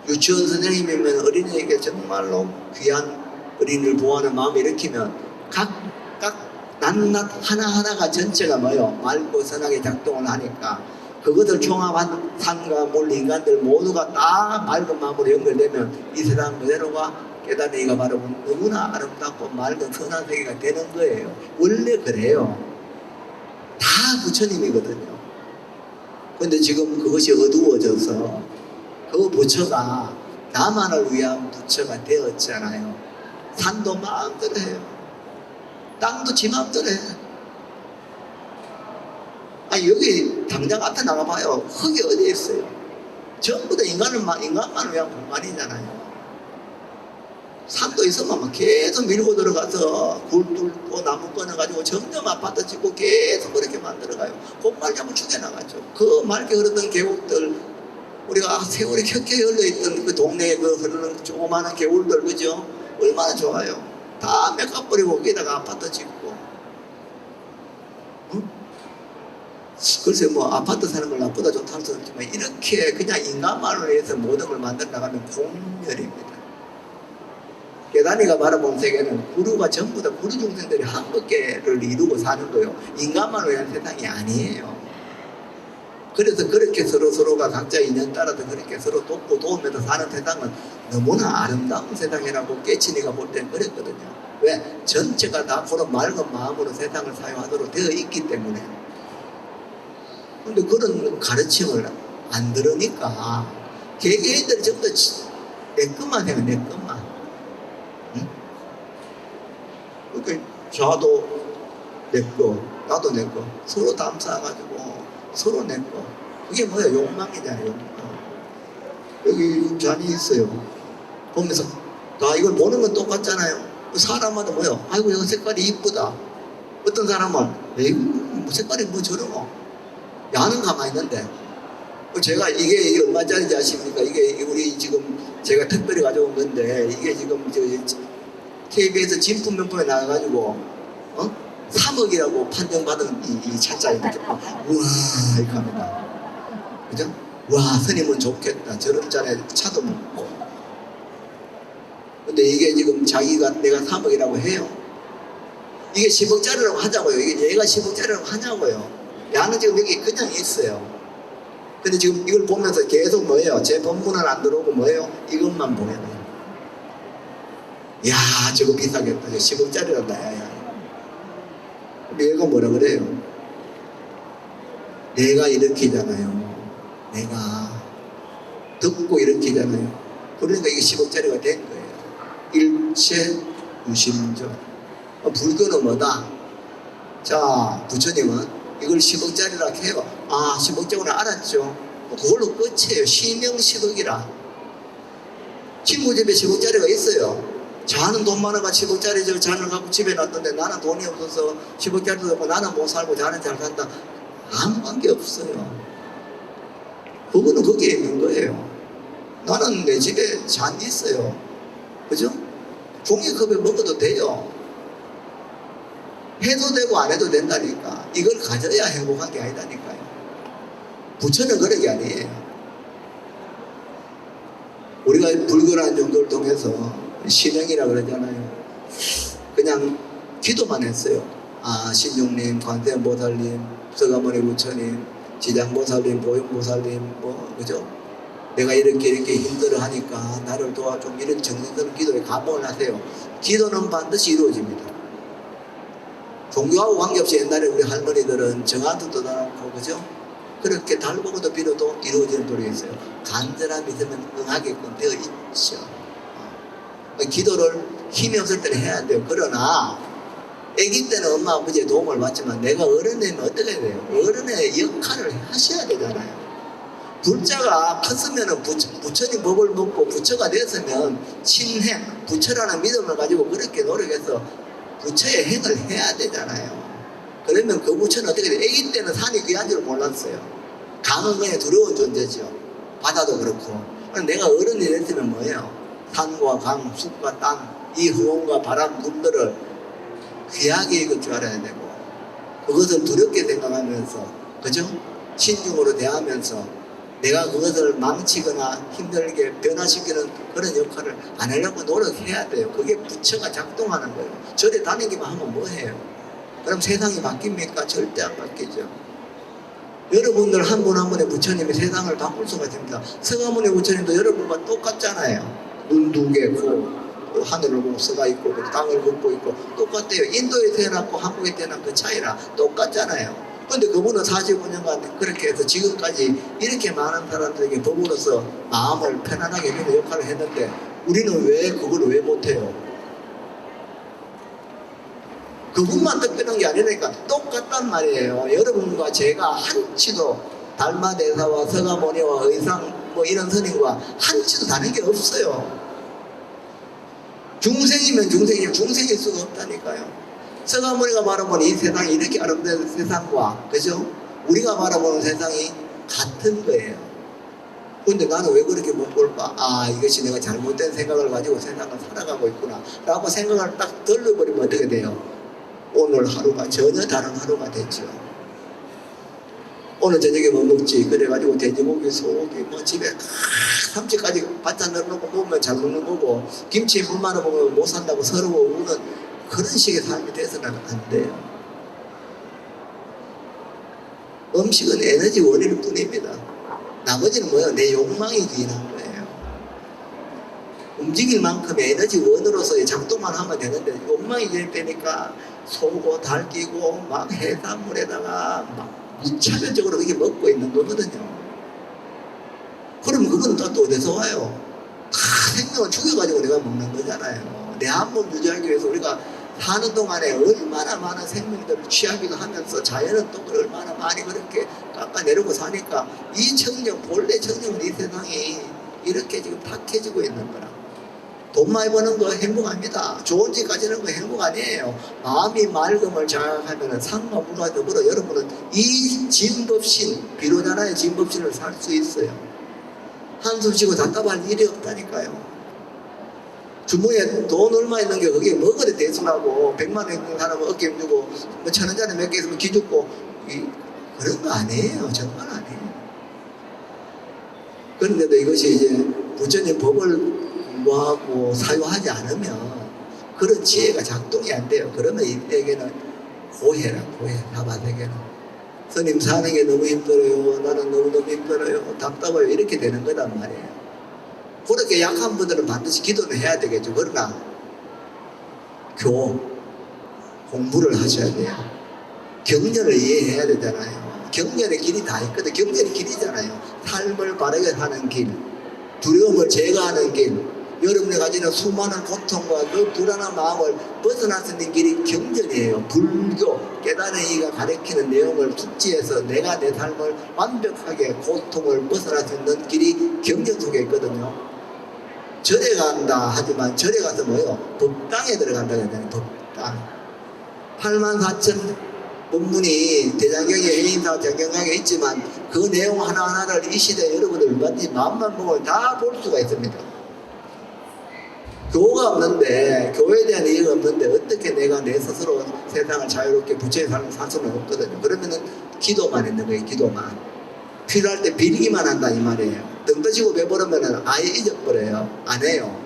유치원 선생님이면 어린이에게 정말로 귀한 어린이를 보호하는 마음을 일으키면 각각 낱낱 하나하나가 전체가 뭐요? 맑고 선하게 작동을 하니까 그것을 총합한 산과 물, 인간들 모두가 다 맑은 마음으로 연결되면 이 세상 그대로가 깨달으니가 바로 너무나 아름답고 맑은 선한 세계가 되는 거예요. 원래 그래요. 다 부처님이거든요. 근데 지금 그것이 어두워져서 그 부처가 나만을 위한 부처가 되었잖아요. 산도 마음대로 해요. 땅도 지 마음대로 해. 아니 여기 당장 앞에 나가봐요. 흙이 어디에 있어요? 전부 다 인간만을 위한 공간이잖아요. 산도 있으면 막 계속 밀고 들어가서 굴 뚫고 나무 꺼내가지고 점점 아파트 짓고 계속 그렇게 만들어가요. 곧말 잡고 죽여나가죠. 그 맑게 흐르던 계곡들, 우리가 세월이 켜켜 열려있던 그 동네에 그 흐르는 조그마한 계곡들, 그죠? 얼마나 좋아요. 다 메꿔버리고 거기다가 아파트 짓고. 응? 글쎄 뭐 아파트 사는 걸 나쁘다 좋다 할 수 없지만 이렇게 그냥 인간만을 위해서 모든 걸 만들어 나가면 공멸입니다. 계단이가 바라본 세계는 구루가 전부 다 구루 중생들이 한국계를 이루고 사는 거예요. 인간만을 위한 세상이 아니에요. 그래서 그렇게 서로가 각자 인연 따라서 그렇게 서로 돕고 도우면서 사는 세상은 너무나 아름다운 세상이라고 깨친이가 볼 땐 그랬거든요. 왜? 전체가 다 그런 맑은 마음으로 세상을 사용하도록 되어 있기 때문에. 근데 그런 가르침을 안 들으니까 개개인들이 전부 다 내 것만 해요. 내 것만. 응? 그러니까 저도 내 거, 나도 내 거, 서로 담쌓아가지고 서로 내 거. 그게 뭐야? 욕망이잖아요. 욕망. 여기 잔이 있어요. 보면서 나 이걸 보는 건 똑같잖아요. 사람마다 뭐야? 아이고 이거 색깔이 이쁘다. 어떤 사람은 에이 색깔이 뭐 저런 거. 야는 가만히 있는데 제가 이게 얼마짜리인지 아십니까? 이게 우리 지금 제가 특별히 가져온 건데 이게 지금 KBS 진품 명품에 나와가지고 3억이라고 판정받은 이 차자입니다. 우와 이렇게 합니다. 그죠? 와 스님은 좋겠다. 저런 잔에 차도 먹고. 근데 이게 지금 내가 3억이라고 해요. 이게 10억짜리라고 하자고요. 이게 얘가 10억짜리라고 하냐고요. 야는 지금 여기 그냥 있어요. 근데 지금 이걸 보면서 계속 뭐예요? 제 본문은 안 들어오고 뭐예요? 이것만 보여요. 야 저거 비싸겠다. 10억짜리란다. 야. 근데 얘가 뭐라 그래요? 내가 일으키잖아요. 내가 듣고 일으키잖아요. 그러니까 이게 10억짜리가 된 거예요. 일체 유심조. 불교는 뭐다? 자 부처님은 이걸 10억짜리라 해요. 아 10억짜리는 알았죠. 그걸로 끝이에요. 시명 10억이라. 친구 집에 10억짜리가 있어요. 자는 돈 많아가 10억짜리 저 잔을 갖고 집에 놨던데 나는 돈이 없어서 10억짜리도 없고 나는 못 살고 자는 잘 산다. 아무 관계 없어요. 그거는 거기에 있는 거예요. 나는 내 집에 잔 있어요. 그죠? 종이컵에 먹어도 돼요. 해도 되고 안 해도 된다니까. 이걸 가져야 행복한 게 아니다니까요. 부처는 그런 게 아니에요. 우리가 불교라는 정도를 통해서 신행이라 그러잖아요. 그냥 기도만 했어요. 아 신용님, 관세음보살님, 서가모니 부처님, 지장보살님, 보현보살님, 그죠? 내가 이렇게 힘들어 하니까 나를 도와줘. 이런 정성스러운 기도에 감동을 하세요. 기도는 반드시 이루어집니다. 종교하고 관계없이 옛날에 우리 할머니들은 정한도 떠나놓고 그죠? 그렇게 달보고도 빌어도 이루어지는 도리가 있어요. 간절함이 있으면 응하게끔 되어 있죠. 기도를 힘이 없을 때는 해야 돼요. 그러나 아기 때는 엄마 아버지의 도움을 받지만 내가 어른 되면 어떻게 해야 돼요? 어른의 역할을 하셔야 되잖아요. 불자가 컸으면 부처님 법을 먹고 부처가 됐으면 친행, 부처라는 믿음을 가지고 그렇게 노력해서 부처의 행을 해야 되잖아요. 그러면 그 부처는 어떻게 돼요? 아기 때는 산이 귀한 줄 몰랐어요. 강은 그냥 두려운 존재죠. 바다도 그렇고. 내가 어른이 됐으면 뭐예요? 산과 강, 숲과 땅, 이 흐름과 바람, 눈들을 귀하게 읽을 줄 알아야 되고, 그것을 두렵게 생각하면서, 그죠? 신중으로 대하면서 내가 그것을 망치거나 힘들게 변화시키는 그런 역할을 안 하려고 노력해야 돼요. 그게 부처가 작동하는 거예요. 절에 다니기만 하면 뭐해요? 그럼 세상이 바뀝니까? 절대 안 바뀌죠. 여러분들 한 분 한 분의 부처님이 세상을 바꿀 수가 있습니다. 서가모니 부처님도 여러분과 똑같잖아요. 눈 두 개, 하늘을 보고 서가 있고 땅을 걷고 있고 똑같아요. 인도에 태어났고 한국에 태어난 그 차이라 똑같잖아요. 근데 그분은 45년간 그렇게 해서 지금까지 이렇게 많은 사람들에게 법으로서 마음을 편안하게 해주는 역할을 했는데 우리는 왜 그걸 왜 못해요? 그분만 특별한 게 아니니까 똑같단 말이에요. 여러분과 제가 한치도 달마대사와 서가모니와 의상 뭐 이런 스님과 한치도 다른 게 없어요. 중생이면 중생일 수가 없다니까요. 서가모니가 바라보는 이 세상이 이렇게 아름다운 세상과, 그죠? 우리가 바라보는 세상이 같은 거예요. 근데 나는 왜 그렇게 못 볼까? 아, 이것이 내가 잘못된 생각을 가지고 세상을 살아가고 있구나 라고 생각을 딱 돌려버리면 어떻게 돼요? 오늘 하루가 전혀 다른 하루가 됐죠. 오늘 저녁에 뭐 먹지? 그래가지고 돼지고기, 소고기, 뭐 집에 삼치까지 반찬 넣어놓고 먹으면 잘 먹는 거고, 김치에 물 많아 먹으면 못 산다고 서러워우는 그런 식의 삶이 돼서는 안 돼요. 음식은 에너지 원인일 뿐입니다. 나머지는 뭐예요? 내 욕망이 기인한 거예요. 움직일 만큼의 에너지 원으로서의 작동만 하면 되는데 욕망이 기인되니까 소고 달기고 막 해산물에다가 막 무차별적으로 그렇게 먹고 있는 거거든요. 그러면 그건 또 어디서 와요? 다 생명을 죽여가지고 내가 먹는 거잖아요. 내 한 몸 유지하기 위해서 우리가 사는 동안에 얼마나 많은 생명들을 취하기도 하면서 자연은 또 얼마나 많이 그렇게 깎아내리고 사니까 이 청정, 본래 청정은 이 세상이 이렇게 지금 탁해지고 있는 거라. 돈 많이 버는 거 행복합니다. 좋은 집 가지는 거 행복 아니에요. 마음이 맑음을 장악하면 상과 무가 더불어 여러분은 이 진법신, 비로자나의 진법신을 살 수 있어요. 한숨 쉬고 답답할 일이 없다니까요. 주머니에 돈 얼마 있는 게 그게 뭐그래 대수라고 100만 원 있는 사람은 어깨 힘주고 뭐 1,000원짜리 몇 개 있으면 기죽고 그런 거 아니에요. 정말 아니에요. 그런데도 이것이 이제 부처님 법을 공부하고 사유하지 않으면 그런 지혜가 작동이 안 돼요. 그러면 이때에게는 고해라, 고해. 사바세계는 스님 사는 게 너무 힘들어요. 나는 너무너무 힘들어요. 답답해요. 이렇게 되는 거단 말이에요. 그렇게 약한 분들은 반드시 기도를 해야 되겠죠. 그러나 공부를 하셔야 돼요. 경전을 이해해야 되잖아요. 경전의 길이 다 있거든. 경전의 길이잖아요. 삶을 바르게 사는 길, 두려움을 제거하는 길, 여러분이 가지는 수많은 고통과 그 불안한 마음을 벗어날 수 있는 길이 경전이에요. 불교, 깨달은 이가 가르치는 내용을 숙지해서 내가 내 삶을 완벽하게 고통을 벗어날 수 있는 길이 경전 속에 있거든요. 절에 간다 하지만 절에 가서 뭐예요? 법당에 들어간다고 해야 되나요? 법당. 84,000 본문이 대장경에 해인사 장경강에 있지만 그 내용 하나하나를 이 시대에 여러분들 얼마든지 마음만 먹으면 다 볼 수가 있습니다. 교가 없는데, 교회에 대한 이해가 없는데 어떻게 내가 내 스스로 세상을 자유롭게 부처의 삶을 살 수는 없거든요. 그러면은 기도만 있는 거예요. 기도만. 필요할 때 빌기만 한다 이 말이에요. 등 떠시고 배부르면 아예 잊어버려요. 안 해요.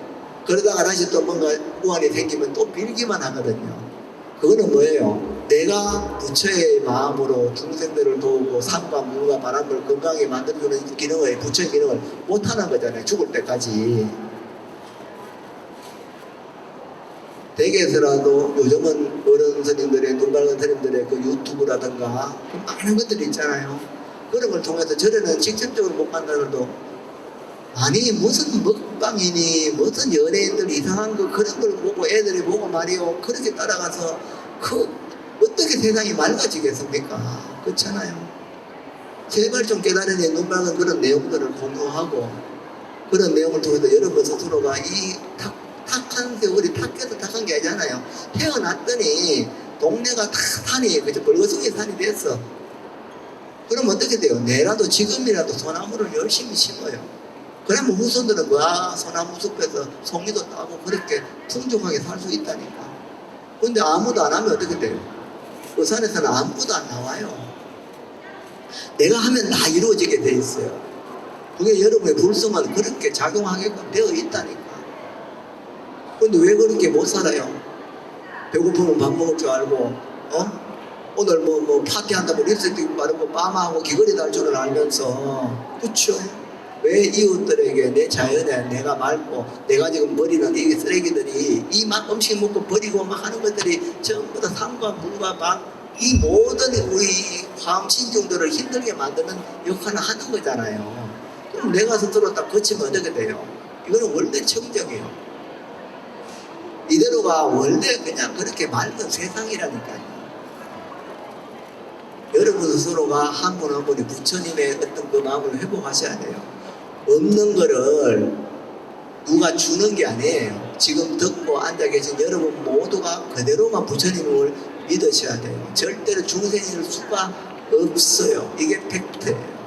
그러다가 다시 또 뭔가 우환이 생기면 또 빌기만 하거든요. 그거는 뭐예요? 내가 부처의 마음으로 중생들을 도우고 산과 물과 바람을 건강하게 만들어주는 기능을, 부처의 기능을 못하는 거잖아요. 죽을 때까지. 댁에서라도 요즘은 어른 스님들의, 눈 밝은 스님들의 그 유튜브라든가 그 많은 것들이 있잖아요. 그런 걸 통해서 절에는 직접적으로 못 간다고도 아니 무슨 먹방이니 무슨 연예인들 이상한 거 그런 걸 보고 애들이 보고 말이요 그렇게 따라가서 그 어떻게 세상이 맑아지겠습니까? 그렇잖아요. 제발 좀 깨달으니 눈 밝은 그런 내용들을 공유하고 그런 내용을 통해서 여러분 스스로가 이 탁한 세월이 탁해서 탁한 게 아니잖아요. 태어났더니 동네가 다 산이 그저 벌거숭이 산이 됐어. 그럼 어떻게 돼요? 내라도 지금이라도 소나무를 열심히 심어요. 그러면 후손들은 그 소나무 숲에서 송이도 따고 그렇게 풍족하게 살 수 있다니까. 근데 아무도 안 하면 어떻게 돼요? 그 산에서는 아무도 안 나와요. 내가 하면 다 이루어지게 돼 있어요. 그게 여러분의 불성은 그렇게 작용하게끔 되어 있다니까. 근데 왜 그렇게 못 살아요? 배고프면 밥 먹을 줄 알고, 오늘 뭐 파티한다고 립스틱 바르고 빠마하고 귀걸이 달 줄을 알면서, 그쵸? 왜 이웃들에게 내 자연에 내가 맑고 내가 지금 버리는 이 쓰레기들이 이 막 음식 먹고 버리고 막 하는 것들이 전부 다 산과 물과 이 모든 우리 화엄신중들을 힘들게 만드는 역할을 하는 거잖아요. 그럼 내가 스스로 딱 거치면 어떻게 돼요? 이거는 원래 청정이에요. 이대로가 원래 그냥 그렇게 맑은 세상이라니까요. 여러분 스스로가 한 분 한 분이 부처님의 어떤 그 마음을 회복하셔야 돼요. 없는 거를 누가 주는 게 아니에요. 지금 듣고 앉아 계신 여러분 모두가 그대로만 부처님을 믿으셔야 돼요. 절대로 중생일 수가 없어요. 이게 팩트예요.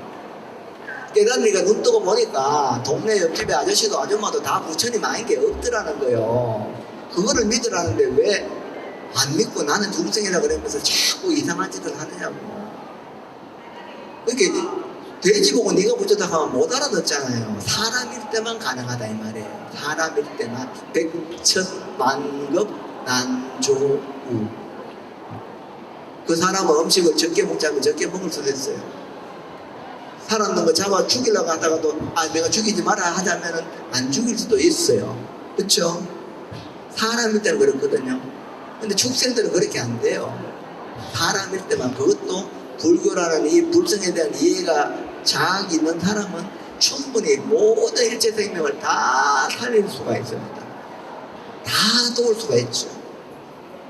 깨달으니까 눈 뜨고 보니까 동네 옆집에 아저씨도 아줌마도 다 부처님 아닌 게 없더라는 거예요. 그거를 믿으라는데 왜 안 믿고 나는 중생이라 그러면서 자꾸 이상한 짓을 하느냐고. 그렇게 돼지 보고 네가 부처다 하면 못 알아듣잖아요. 사람일 때만 가능하다 이 말이에요. 사람일 때만 백천만급 난조우. 그 사람은 음식을 적게 먹자면 적게 먹을 수도 있어요. 살았는 거 잡아 죽이려고 하다가도 내가 죽이지 마라 하자면은 안 죽일 수도 있어요. 그렇죠? 사람일 때는 그렇거든요. 근데 축생들은 그렇게 안 돼요. 사람일 때만. 그것도 불교라는 이 불성에 대한 이해가 자학 있는 사람은 충분히 모든 일체 생명을 다 살릴 수가 있습니다. 다 도울 수가 있죠.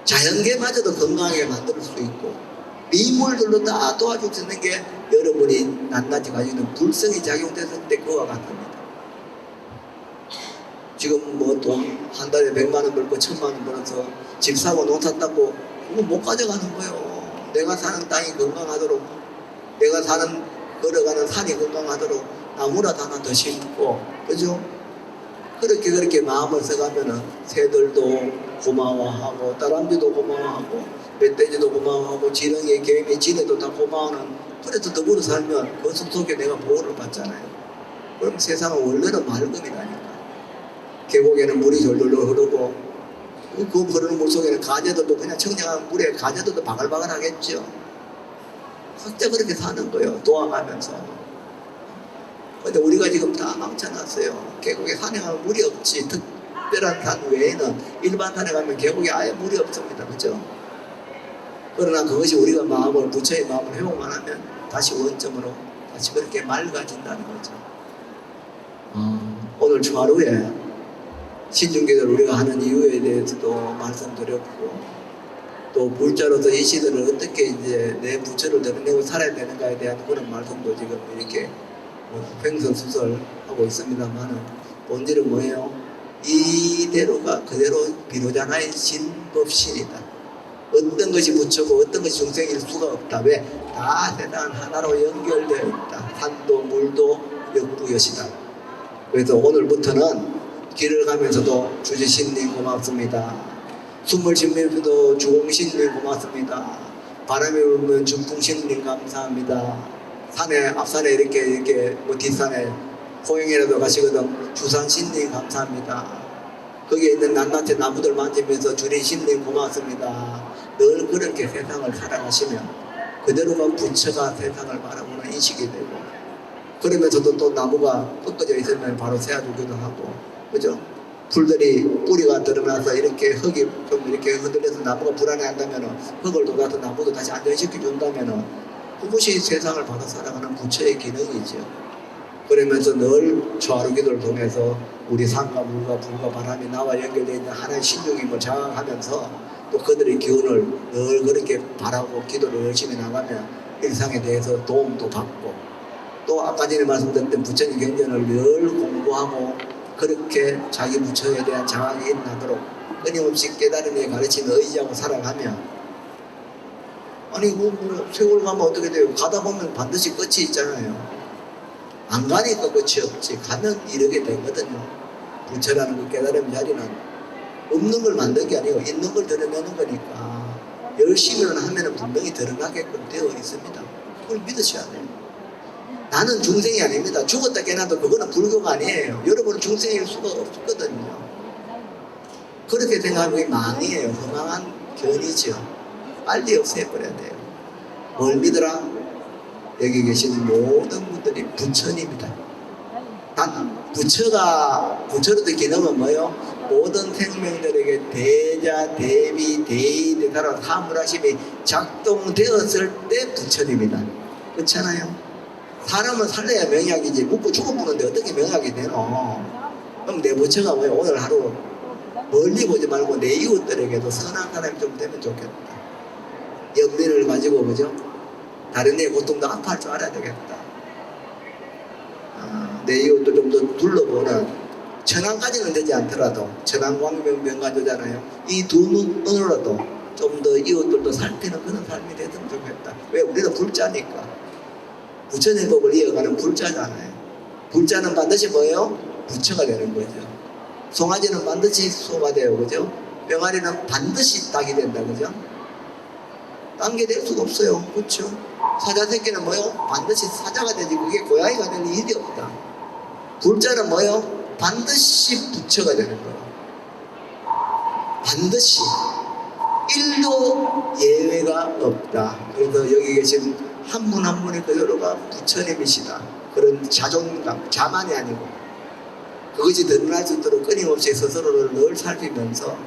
자연계마저도 건강하게 만들 수 있고 미물들로 다 도와줄 수 있는 게 여러분이 낱낱이 가지고 있는 불성이 작용됐을 때 그와 같습니다. 지금 뭐 돈 한 달에 100만 원 벌고 1000만 원 벌어서 집 사고 농사 따고 그거 못 가져가는 거예요. 내가 사는 땅이 건강하도록, 내가 사는 걸어가는 산이 건강하도록 나무라도 하나 더 심고, 그죠? 그렇게 마음을 써가면은 새들도 고마워하고 다람쥐도 고마워하고 멧돼지도 고마워하고 지렁이 개미 지네도 다 고마워하는, 그래서 더불어 살면 그 속속에 내가 보호를 받잖아요. 그럼 세상은 원래는 맑음이라니까. 계곡에는 물이 졸졸 흐르고 그 흐르는 물 속에는 가재들도 그냥 청량한 물에 가재들도 바글바글 하겠죠. 각자 그렇게 사는 거예요. 도와가면서. 근데 우리가 지금 다 망쳐놨어요. 계곡에 산에 가면 물이 없지. 특별한 산 외에는 일반 산에 가면 계곡에 아예 물이 없습니다. 그죠? 그러나 그것이 우리가 마음을, 부처의 마음을 회복만 하면 다시 원점으로 다시 그렇게 맑아진다는 거죠. 오늘 주하루에 신중기도를 우리가 하는 이유에 대해서도 말씀드렸고, 또 불자로서 이 시대를 어떻게 이제 내 부처를 드러내고 살아야 되는가에 대한 그런 말씀도 지금 이렇게 횡설수설하고 있습니다만은 본질은 뭐예요? 이대로가 그대로 비로자나의 신법신이다. 어떤 것이 부처고 어떤 것이 중생일 수가 없다. 왜? 다 세상 하나로 연결되어 있다. 산도 물도 역부여시다. 그래서 오늘부터는 길을 가면서도 주지신님 고맙습니다. 숨을 쉬면서도 주공신님 고맙습니다. 바람이 불면 주풍신님 감사합니다. 산에, 앞산에 이렇게 뭐 뒷산에 호영이라도 가시거든 주산신님 감사합니다. 거기에 있는 낱낱이 나무들 만지면서 주리신님 고맙습니다. 늘 그렇게 세상을 살아가시면 그대로가 부처가 세상을 바라보는 인식이 되고, 그러면서도 또 나무가 꺾어져 있으면 바로 세워주기도 하고, 그죠? 풀들이 뿌리가 드러나서 이렇게 흙이 좀 이렇게 흔들려서 나무가 불안해한다면 흙을 돋아서 나무도 다시 안전시켜 준다면 그것이 세상을 받아 살아가는 부처의 기능이죠. 그러면서 늘 조화루기도를 통해서 우리 산과 물과 불과 바람이 나와 연결되어 있는 하나의 신중임을 자각하면서 또 그들의 기운을 늘 그렇게 바라고 기도를 열심히 나가면 일상에 대해서 도움도 받고, 또 아까 전에 말씀드렸던 부처님 경전을 늘 공부하고 그렇게 자기 부처에 대한 자각이 일어나도록 끊임없이 깨달음에 가르치는 의지하고 살아가면, 아니 뭐 세월 가면 어떻게 돼요? 가다 보면 반드시 끝이 있잖아요. 안 가니까 끝이 없지. 가면 이렇게 되거든요. 부처라는 그 깨달음 자리는 없는 걸 만든 게 아니고 있는 걸 드러내는 거니까 열심히만 하면 분명히 드러나게끔 되어 있습니다. 그걸 믿으셔야 돼요. 나는 중생이 아닙니다. 죽었다 깨어나도 그거는 불교가 아니에요. 여러분은 중생일 수가 없거든요. 그렇게 생각하면 망이에요. 허망한 견이죠. 빨리 없애버려야 돼요. 뭘 믿으라? 여기 계신 모든 분들이 부처님이다. 단 부처로도 기능은 뭐예요? 모든 생명들에게 대자, 대비, 대의, 대사로 사물하심이 작동되었을 때 부처님이다. 그렇잖아요? 사람은 살려야 명약이지 묻고 죽어보는데 어떻게 명약이 되노? 그럼 내 부처가 뭐예요? 오늘 하루 멀리 보지 말고 내 이웃들에게도 선한 사람이 좀 되면 좋겠다. 연민을 가지고 그죠? 다른 애 고통도 아파할 줄 알아야 되겠다. 내 이웃도 좀 더 둘러보는 천안까지는 되지 않더라도 천안광명명가조잖아요. 이 두 눈으로라도 좀 더 이웃들도 살피는 그런 삶이 됐으면 좋겠다. 왜? 우리는 불자니까. 부처님 법을 이어가는 불자잖아요. 불자는 반드시 뭐예요? 부처가 되는 거죠. 송아지는 반드시 소가 돼요. 그죠? 병아리는 반드시 닭이 된다. 그죠? 딴 게 될 수가 없어요. 그렇죠? 사자 새끼는 뭐요? 반드시 사자가 되지 그게 고양이가 될 일이 없다. 불자는 뭐요? 반드시 부처가 되는 거예요. 반드시 1도 예외가 없다. 그래서 여기 계신 한 분 한 분의 그대로가 부처님이시다. 그런 자존감, 자만이 아니고 그것이 드러날 수 있도록 끊임없이 스스로를 늘 살피면서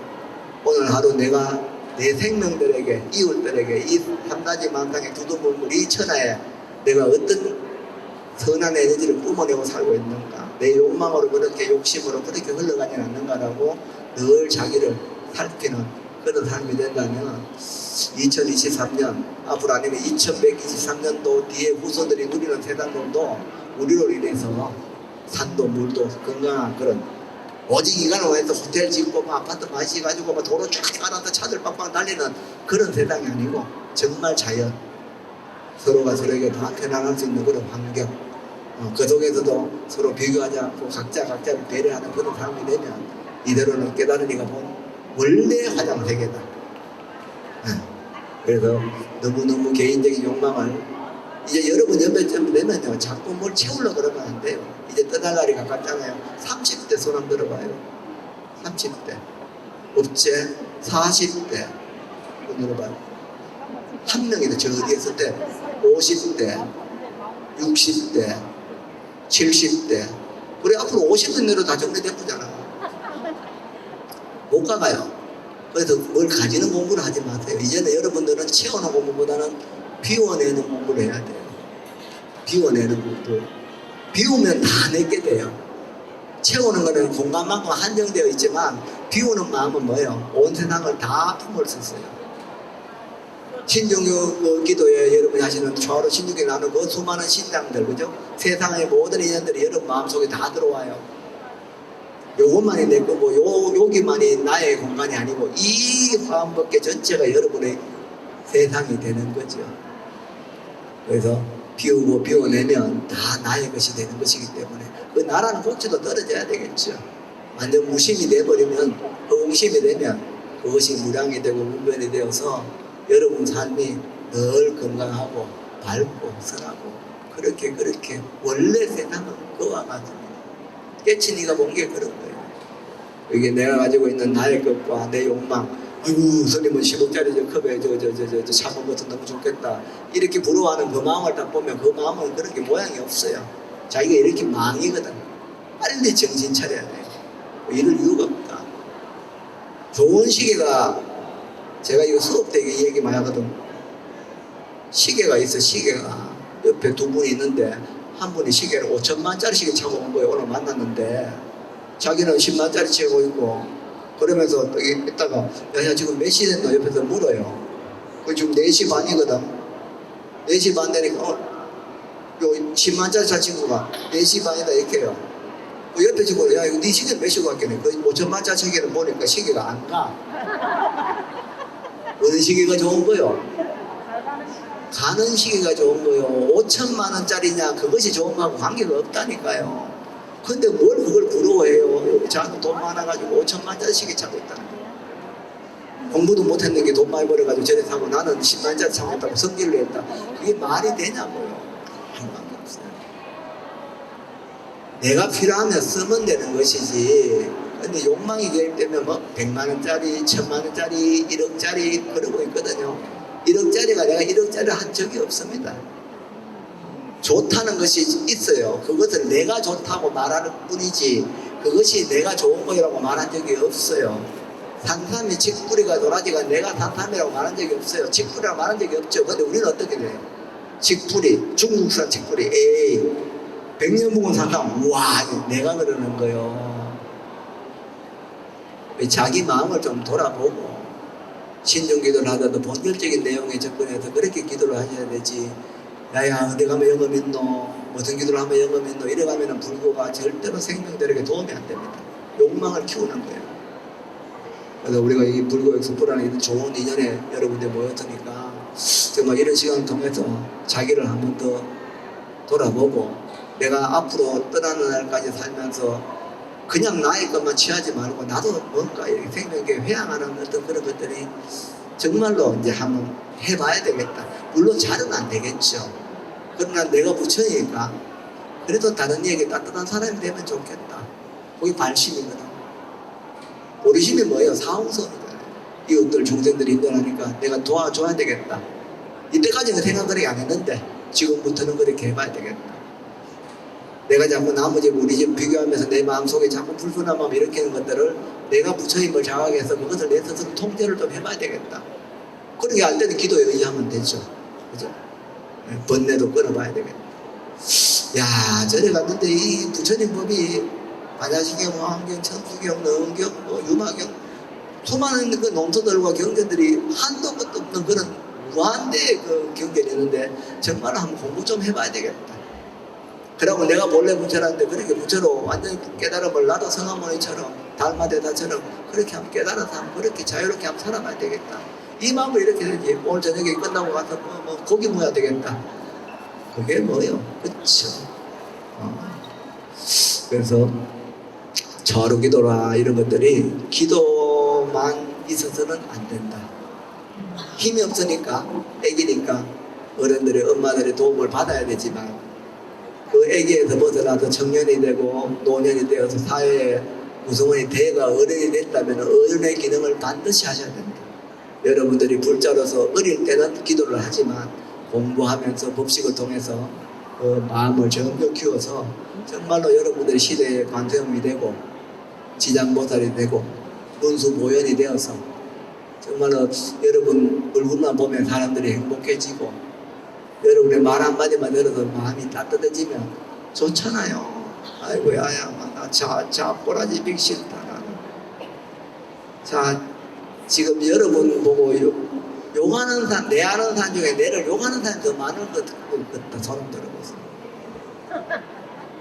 오늘 하루 내가 내 생명들에게, 이웃들에게 이 삼가지 만상의 두두물물 이 천하에 내가 어떤 선한 에너지를 뿜어내고 살고 있는가, 내 욕망으로 그렇게 욕심으로 그렇게 흘러가지 않는가라고 늘 자기를 살피는 그런 삶이 된다면 2023년 앞으로 아니면 2123년도 뒤에 후손들이 누리는 세상들도 우리로 인해서 산도 물도 건강한 그런 오직 이간을 해서 호텔 짓고 막 아파트 마시가지고 막 도로 쫙 깔아서 차들 빵빵 달리는 그런 세상이 아니고 정말 자연 서로가 서로에게 다 편안할 수 있는 그런 환경 그 속에서도 서로 비교하지 않고 각자를 배려하는 그런 삶이 되면 이대로는 깨달은 이가 본 원래 화장세계다. 그래서 너무너무 개인적인 욕망을 이제 여러분 연배쯤 되면요 자꾸 뭘 채우려고 그러면 안 돼요. 이제 떠날 날이 가깝잖아요. 30대 손 한번 들어봐요. 30대 업체 40대 손 들어봐요. 한 명이다. 저 어디에 있을 때 50대 60대 70대 그래 앞으로 50대 내로 다 정리된 거잖아. 못 가봐요. 그래서 뭘 가지는 공부를 하지 마세요. 이제는 여러분들은 채우는 공부보다는 비워내는 공부를 해야 돼요. 비워내는 공부. 비우면 다 내게 돼요. 채우는 거는 공간만큼 한정되어 있지만 비우는 마음은 뭐예요? 온 세상을 다 품을 수 있어요. 신중교 기도에 여러분이 하시는 좌우로 신중기 나누는 그 수많은 신당들 그죠? 세상의 모든 인연들이 여러분 마음속에 다 들어와요. 요것만이 내 거고 여기만이 나의 공간이 아니고 이 화엄법계 전체가 여러분의 세상이 되는 거죠. 그래서 비우고 비워내면 다 나의 것이 되는 것이기 때문에 그 나라는 꼭지도 떨어져야 되겠죠. 완전 무심이 돼버리면 허공심이 되면 그것이 무량이 되고 문변이 되어서 여러분 삶이 늘 건강하고 밝고 선하고 그렇게 원래 세상은 그와 같습니다. 깨치니가 본 게 그런 거예요. 이게 내가 가지고 있는 나의 것과 내 욕망 아이고 스님은 10억짜리 저 컵에 저 샤먼 것도 너무 좋겠다 이렇게 부러워하는 그 마음을 딱 보면 그 마음은 그렇게 모양이 없어요. 자기가 이렇게 망이거든. 빨리 정신 차려야 돼요. 이럴 이유가 없다. 좋은 시계가 제가 이거 수업 때 이 얘기 많이 하거든. 시계가 있어. 시계가 옆에 두 분이 있는데 한 분이 시계를 5천만짜리 시계 차고 온 거예요. 오늘 만났는데 자기는 10만짜리 차고 있고 그러면서 여기 있다가 야 지금 몇 시 됐나 옆에서 물어요. 그 지금 4시 반이거든. 4시 반 되니까 요 10만짜리 차 친구가 4시 반이다 이렇게 해요. 그 옆에 친구가 야 이거 네 시계 몇 시고 갔겠네. 그 5천만짜리 시계를 보니까 시계가 안 가. 어느 시계가 좋은 거요? 가는 시기가 좋은 거요. 5천만 원짜리냐 그것이 좋은 거하고 관계가 없다니까요. 근데 뭘 그걸 부러워해요. 저한테 돈 많아가지고 5천만 원짜리 차고 있다는 거예요. 공부도 못했는 게 돈 많이 벌어가지고 저래 사고 나는 10만 원짜리 차고 있다고 성질을 냈다. 그게 말이 되냐고요. 상관이 없어요. 내가 필요하면 쓰면 되는 것이지. 근데 욕망이 개입되면 뭐 100만 원짜리, 1000만 원짜리, 1억짜리 그러고 있거든요. 1억짜리가 내가 1억짜리를 한 적이 없습니다. 좋다는 것이 있어요. 그것을 내가 좋다고 말하는 뿐이지 그것이 내가 좋은 거라고 말한 적이 없어요. 산삼이 칡뿌리가 도라지가 내가 산삼이라고 말한 적이 없어요. 칡뿌리라고 말한 적이 없죠. 근데 우리는 어떻게 돼요? 칡뿌리, 중국산 칡뿌리, 에이 100년 묵은 산삼, 와 내가 그러는 거요. 자기 마음을 좀 돌아보고 신중기도를 하더라도 본질적인 내용에 접근해서 그렇게 기도를 하셔야 되지. 야야 어디 가면 영어 믿노, 무슨 기도를 하면 영어 믿노 이래가면 불교가 절대로 생명들에게 도움이 안 됩니다. 욕망을 키우는 거예요. 그래서 우리가 이 불교 엑스포라는 이런 좋은 인연에 여러분들 모였으니까 정말 이런 시간을 통해서 자기를 한 번 더 돌아보고 내가 앞으로 떠나는 날까지 살면서 그냥 나의 것만 취하지 말고 나도 뭔가 이렇게 생명에 회항하는 어떤 그런 것들이 정말로 이제 한번 해봐야 되겠다. 물론 잘은 안 되겠죠. 그러나 내가 부처니까 그래도 다른 이에게 따뜻한 사람이 되면 좋겠다. 그게 발심이거든. 보리심이 뭐예요? 사홍선이잖아요. 이웃들 중생들이 힘들어하니까 내가 도와줘야 되겠다. 이때까지는 생각을 안 했는데 지금부터는 그렇게 해봐야 되겠다. 내가 자꾸 나무 집 우리 집 비교하면서 내 마음속에 자꾸 불편한 마음 일으키는 것들을 내가 부처님을 자각해서 그것을 내 스스로 통제를 좀 해봐야 되겠다. 그렇게 할 때는 기도에 의지하면 되죠. 그죠? 번뇌도 끊어봐야 되겠다. 야, 저래 갔는데 이 부처님 법이 반야시경, 화엄경, 천수경, 너음경, 뭐 유마경 수많은 그 논토들과 경전들이 한도 끝도 없는 그런 무한대의 그 경전이 있는데 정말 한번 공부 좀 해봐야 되겠다. 그러고 내가 본래 부처라는데 그렇게 부처로 완전히 깨달음을 나도 성화모니처럼 달마대다처럼 그렇게 한번 깨달아서 한번 그렇게 자유롭게 한번 살아봐야 되겠다. 이 마음을 이렇게 되지. 오늘 저녁에 끝나고 가서 뭐 고기 먹어야 되겠다. 그게 뭐요? 그쵸? 그래서 저로 기도라 이런 것들이 기도만 있어서는 안 된다. 힘이 없으니까 애기니까 어른들의 엄마들의 도움을 받아야 되지만 그 애기에서 벗어나서 청년이 되고 노년이 되어서 사회의 구성원이 돼가 어른이 됐다면 어른의 기능을 반드시 하셔야 된다. 여러분들이 불자로서 어릴 때는 기도를 하지만 공부하면서 법식을 통해서 그 마음을 점점 키워서 정말로 여러분들이 시대의 관세음이 되고 지장보살이 되고 문수보현이 되어서 정말로 여러분 얼굴만 보면 사람들이 행복해지고 여러분의 말 한마디만 들어서 마음이 따뜻해지면 좋잖아요. 아이고 야야 나 꼬라지 빅 싫다 나는. 자 지금 여러분 보고 욕하는 사람, 내 아는 사람 중에 내를 욕하는 사람이 더 많은 것 같다 소름 들어보세요.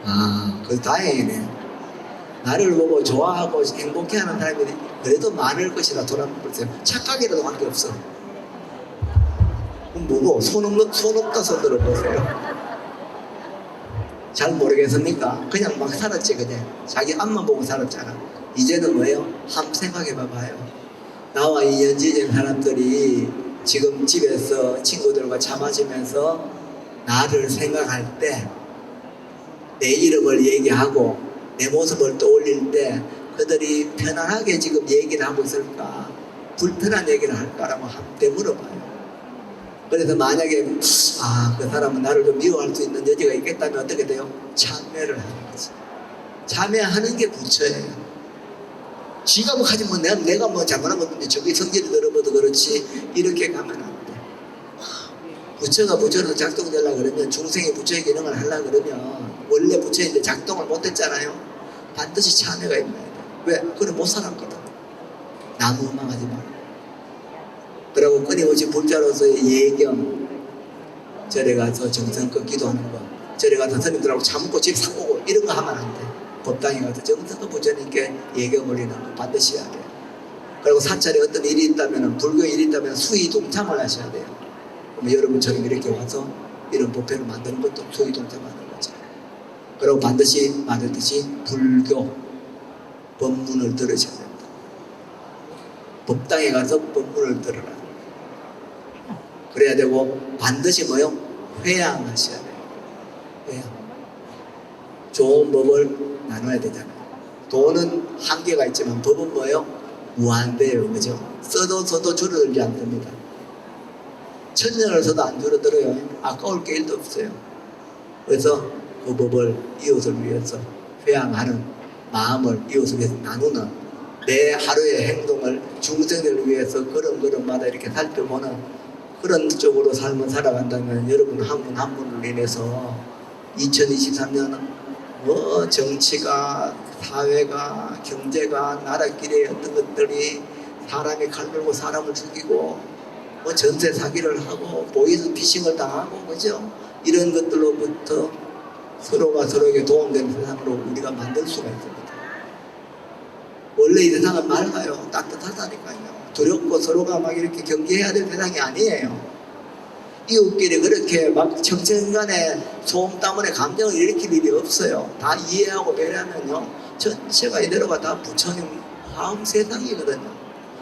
아, 그 다행이네. 나를 보고 좋아하고 행복해하는 사람이 그래도 많을 것이다 돌아보세요. 착각이라도 관계없어. 그럼 뭐고 손 없다 손 들어보세요. 잘 모르겠습니까? 그냥 막 살았지 그냥. 자기 앞만 보고 살았잖아. 이제는 뭐예요? 한번 생각해 봐봐요. 나와 이 연지된 사람들이 지금 집에서 친구들과 차 마시면서 나를 생각할 때 내 이름을 얘기하고 내 모습을 떠올릴 때 그들이 편안하게 지금 얘기를 하고 있을까? 불편한 얘기를 할까라고 한번 물어봐요. 그래서 만약에 그 사람은 나를 좀 미워할 수 있는 여지가 있겠다면 어떻게 돼요? 참회를 하는 거지. 참회하는 게 부처예요. 지가 뭐 하지 뭐 내가 뭐 잘못한 건데 저기 성질이 들어봐도 그렇지 이렇게 가면 안 돼. 부처가 부처로 작동되려고 그러면 중생이 부처의 기능을 하려고 그러면 원래 부처인데 작동을 못했잖아요. 반드시 참회가 있어야 돼. 왜? 그럼 못 살았거든. 나무 음악하지 말고. 그러고 끊임없이 불자로서의 예경 절에 가서 정성껏 기도하는 거 절에 가서 스님들하고 차 먹고 집 사오고 이런 거 하면 안 돼. 법당에 가서 정성껏 부처님께 예경 올리는 거 반드시 해야 돼요. 그리고 사찰에 어떤 일이 있다면 불교 일이 있다면 수의 동참을 하셔야 돼요. 여러분처럼 이렇게 와서 이런 법회를 만드는 것도 소위동참하는 거죠. 그리고 반드시 말했듯이 불교 법문을 들으셔야 됩니다. 법당에 가서 법문을 들으라. 그래야 되고 반드시 뭐요? 회양하셔야 돼요. 회양. 좋은 법을 나눠야 되잖아요. 돈은 한계가 있지만 법은 뭐요? 무한대예요. 그죠? 써도 줄어들지 않습니다. 1000년을 써도 안 줄어들어요. 아까울 게 1도 없어요. 그래서 그 법을 이웃을 위해서 회양하는 마음을 이웃을 위해서 나누는 내 하루의 행동을 중생을 위해서 걸음걸음마다 이렇게 살펴보는 그런 쪽으로 삶을 살아간다면 여러분 한 분 한 분을 인해서 2023년은 뭐 정치가 사회가 경제가 나라끼리 어떤 것들이 사람이 칼들고 사람을 죽이고 뭐 전세 사기를 하고 보이스 피싱을 당하고 그죠? 이런 것들로부터 서로가 서로에게 도움되는 세상으로 우리가 만들 수가 있습니다. 원래 이 세상은 맑아요. 따뜻하다니까요. 두렵고 서로가 막 이렇게 경계해야 될 세상이 아니에요. 이웃끼리 그렇게 막 정sen간에 소음 때문에 감정을 일으킬 일이 없어요. 다 이해하고 배려하면요. 전체가 이대로가 다 부처님 화음 세상이거든요.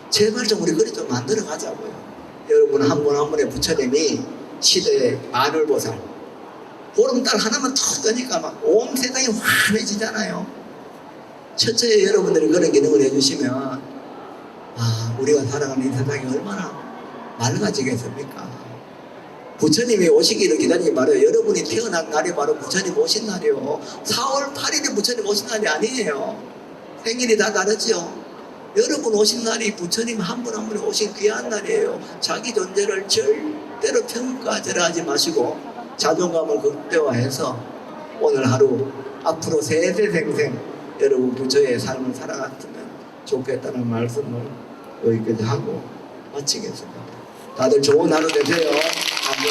제발 좀 우리 그리 좀 만들어 가자고요. 여러분 한 분 한 분의 부처님이 시대의 마늘보살 보름달 하나만 턱 뜨니까 막 온 세상이 환해지잖아요. 첫째 여러분들이 그런 기능을 해주시면 우리가 살아가는 이 세상이 얼마나 맑아지겠습니까? 부처님이 오시기를 기다리지 말아요. 여러분이 태어난 날이 바로 부처님 오신 날이요. 4월 8일이 부처님 오신 날이 아니에요. 생일이 다 다르죠. 여러분 오신 날이 부처님 한 분 한 분이 오신 귀한 날이에요. 자기 존재를 절대로 평가절하지 마시고 자존감을 극대화해서 오늘 하루 앞으로 세세생생 여러분 부처의 삶을 살아갔으면 좋겠다는 말씀을 여기까지 하고 마치겠습니다. 다들 좋은 하루 되세요. 한번